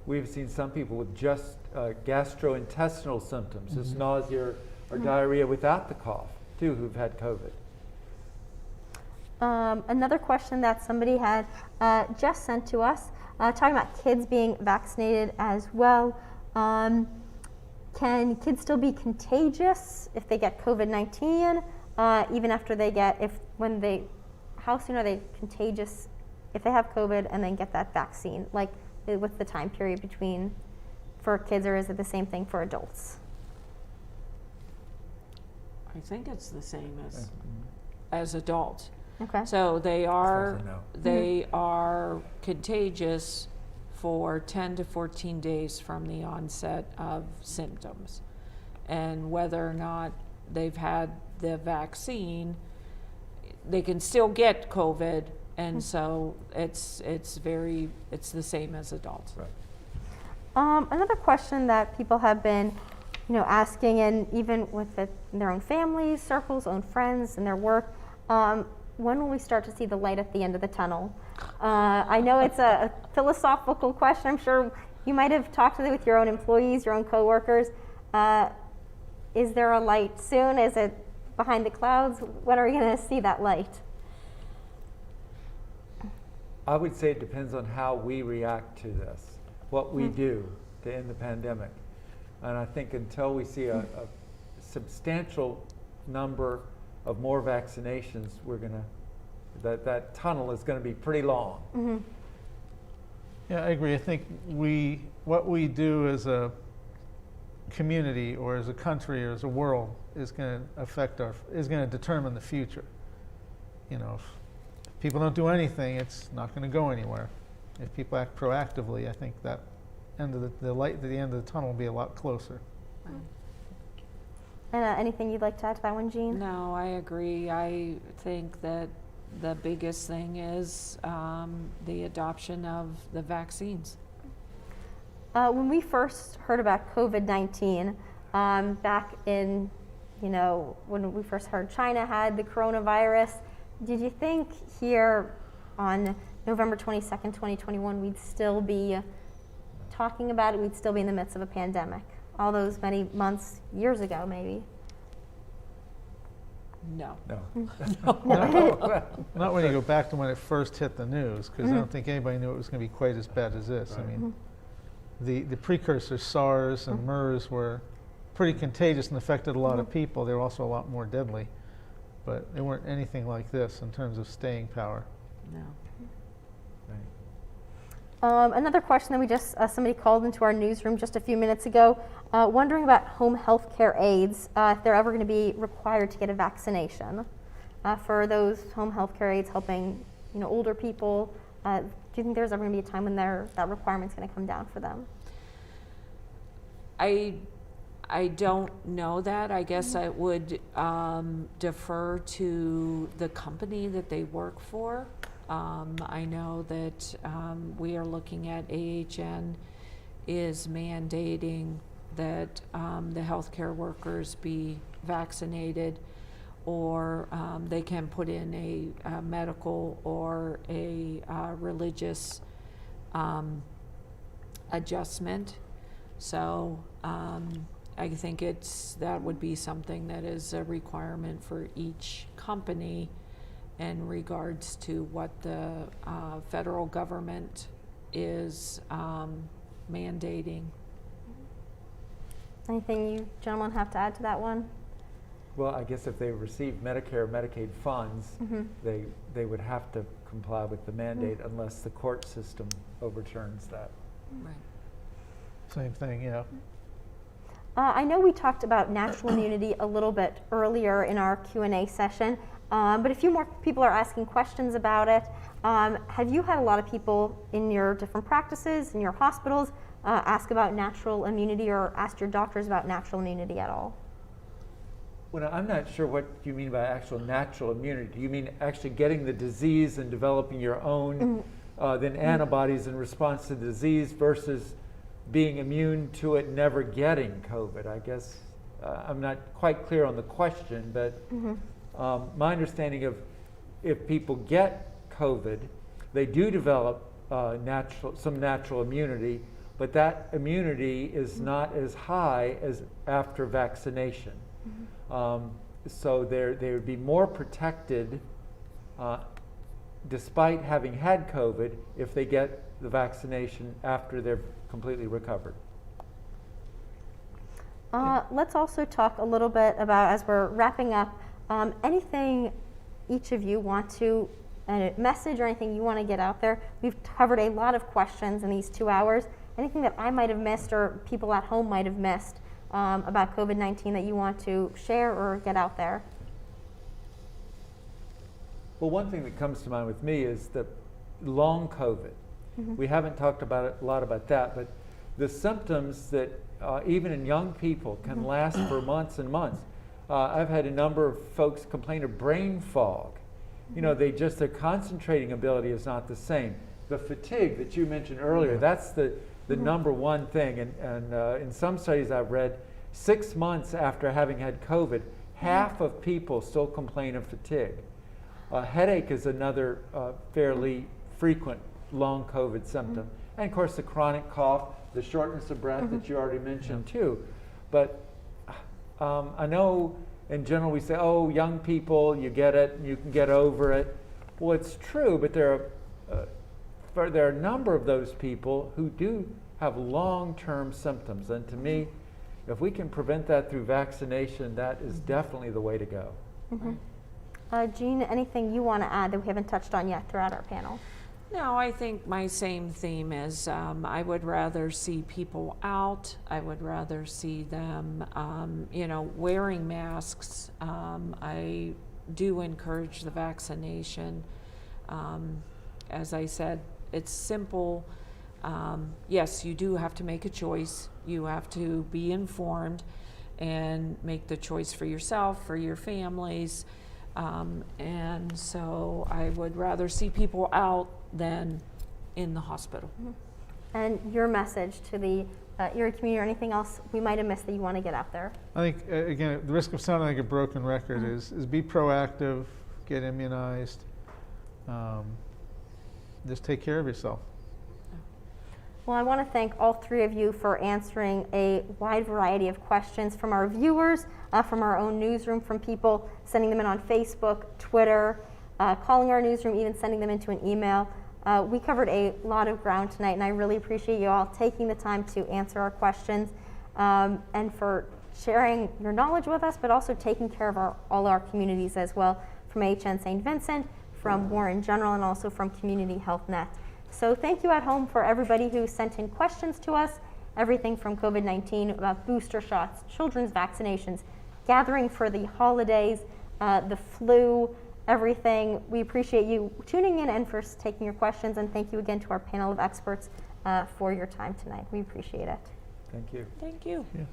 We've seen some people with just gastrointestinal symptoms, it's nausea or diarrhea without the cough, too, who've had COVID. Another question that somebody had just sent to us, talking about kids being vaccinated as well. Can kids still be contagious if they get COVID-19, even after how soon are they contagious if they have COVID and then get that vaccine? Like, what's the time period between for kids, or is it the same thing for adults? I think it's the same as adults. Okay. So they are As are contagious for 10 to 14 days from the onset of symptoms. And whether or not they've had the vaccine, they can still get COVID, and so it's the same as adults. Right. Another question that people have been asking, and even with their own families, circles, own friends, and their work, when will we start to see the light at the end of the tunnel? I know it's a philosophical question. I'm sure you might have talked with your own employees, your own coworkers. Is there a light soon? Is it behind the clouds? When are we going to see that light? I would say it depends on how we react to this, what we do to end the pandemic. And I think until we see a substantial number of more vaccinations, that tunnel is going to be pretty long. Yeah, I agree. I think what we do as a community or as a country or as a world is going to affect is going to determine the future. You know, if people don't do anything, it's not going to go anywhere. If people act proactively, I think that end of the light at the end of the tunnel will be a lot closer. And anything you'd like to add to that one, Jean? No, I agree. I think that the biggest thing is the adoption of the vaccines. When we first heard about COVID-19, back in, when we first heard China had the coronavirus, did you think here on November 22nd, 2021, we'd still be talking about it, we'd still be in the midst of a pandemic? All those many months, years ago, maybe? No. No. Not when you go back to when it first hit the news, because I don't think anybody knew it was going to be quite as bad as this. Right. I mean, the precursor SARS and MERS were pretty contagious and affected a lot of people. They were also a lot more deadly, but they weren't anything like this in terms of staying power. No. Another question that we just, somebody called into our newsroom just a few minutes ago, wondering about home health care aides, if they're ever going to be required to get a vaccination. For those home health care aides helping, older people, do you think there's ever going to be a time when that requirement's going to come down for them? I don't know that. I guess I would defer to the company that they work for. I know that we are looking at AHN is mandating that the healthcare workers be vaccinated, or they can put in a medical or a religious adjustment. So I think that would be something that is a requirement for each company in regards to what the federal government is mandating. Anything you gentlemen have to add to that one? Well, I guess if they receive Medicare or Medicaid funds, they would have to comply with the mandate unless the court system overturns that. Right. Same thing, yeah. I know we talked about natural immunity a little bit earlier in our Q&A session, but a few more people are asking questions about it. Have you had a lot of people in your different practices, in your hospitals, ask about natural immunity or asked your doctors about natural immunity at all? Well, I'm not sure what you mean by actual natural immunity. Do you mean actually getting the disease and developing your own then antibodies in response to the disease versus being immune to it, never getting COVID? I guess I'm not quite clear on the question, but my understanding of if people get COVID, they do develop some natural immunity, but that immunity is not as high as after vaccination. So they would be more protected despite having had COVID if they get the vaccination after they're completely recovered. Let's also talk a little bit about, as we're wrapping up, anything each of you want to, a message or anything you want to get out there. We've covered a lot of questions in these 2 hours. Anything that I might have missed or people at home might have missed about COVID-19 that you want to share or get out there? Well, one thing that comes to mind with me is the long COVID. We haven't talked a lot about that, but the symptoms that even in young people can last for months and months. I've had a number of folks complain of brain fog. Their concentrating ability is not the same. The fatigue that you mentioned earlier, that's the number one thing. And in some studies I've read, 6 months after having had COVID, half of people still complain of fatigue. Headache is another fairly frequent long COVID symptom. And of course the chronic cough, the shortness of breath that you already mentioned too. But I know in general we say, oh, young people, you get it, you can get over it. Well, it's true, but there are a number of those people who do have long-term symptoms. And to me, if we can prevent that through vaccination, that is definitely the way to go. Jean, anything you want to add that we haven't touched on yet throughout our panel? No, I think my same theme is I would rather see people out. I would rather see them, wearing masks. I do encourage the vaccination. As I said, it's simple. Yes, you do have to make a choice. You have to be informed and make the choice for yourself, for your families. And so I would rather see people out than in the hospital. And your message to the Erie community, or anything else we might have missed that you want to get out there? I think, again, at the risk of sounding like a broken record, is be proactive, get immunized, just take care of yourself. Well, I want to thank all three of you for answering a wide variety of questions from our viewers, from our own newsroom, from people sending them in on Facebook, Twitter, calling our newsroom, even sending them into an email. We covered a lot of ground tonight, and I really appreciate you all taking the time to answer our questions and for sharing your knowledge with us, but also taking care of all our communities as well, from HN St. Vincent, from Warren General, and also from Community Health Net. So thank you at home for everybody who sent in questions to us, everything from COVID-19, about booster shots, children's vaccinations, gathering for the holidays, the flu, everything. We appreciate you tuning in and for taking your questions, and thank you again to our panel of experts for your time tonight. We appreciate it. Thank you. Thank you. Yeah.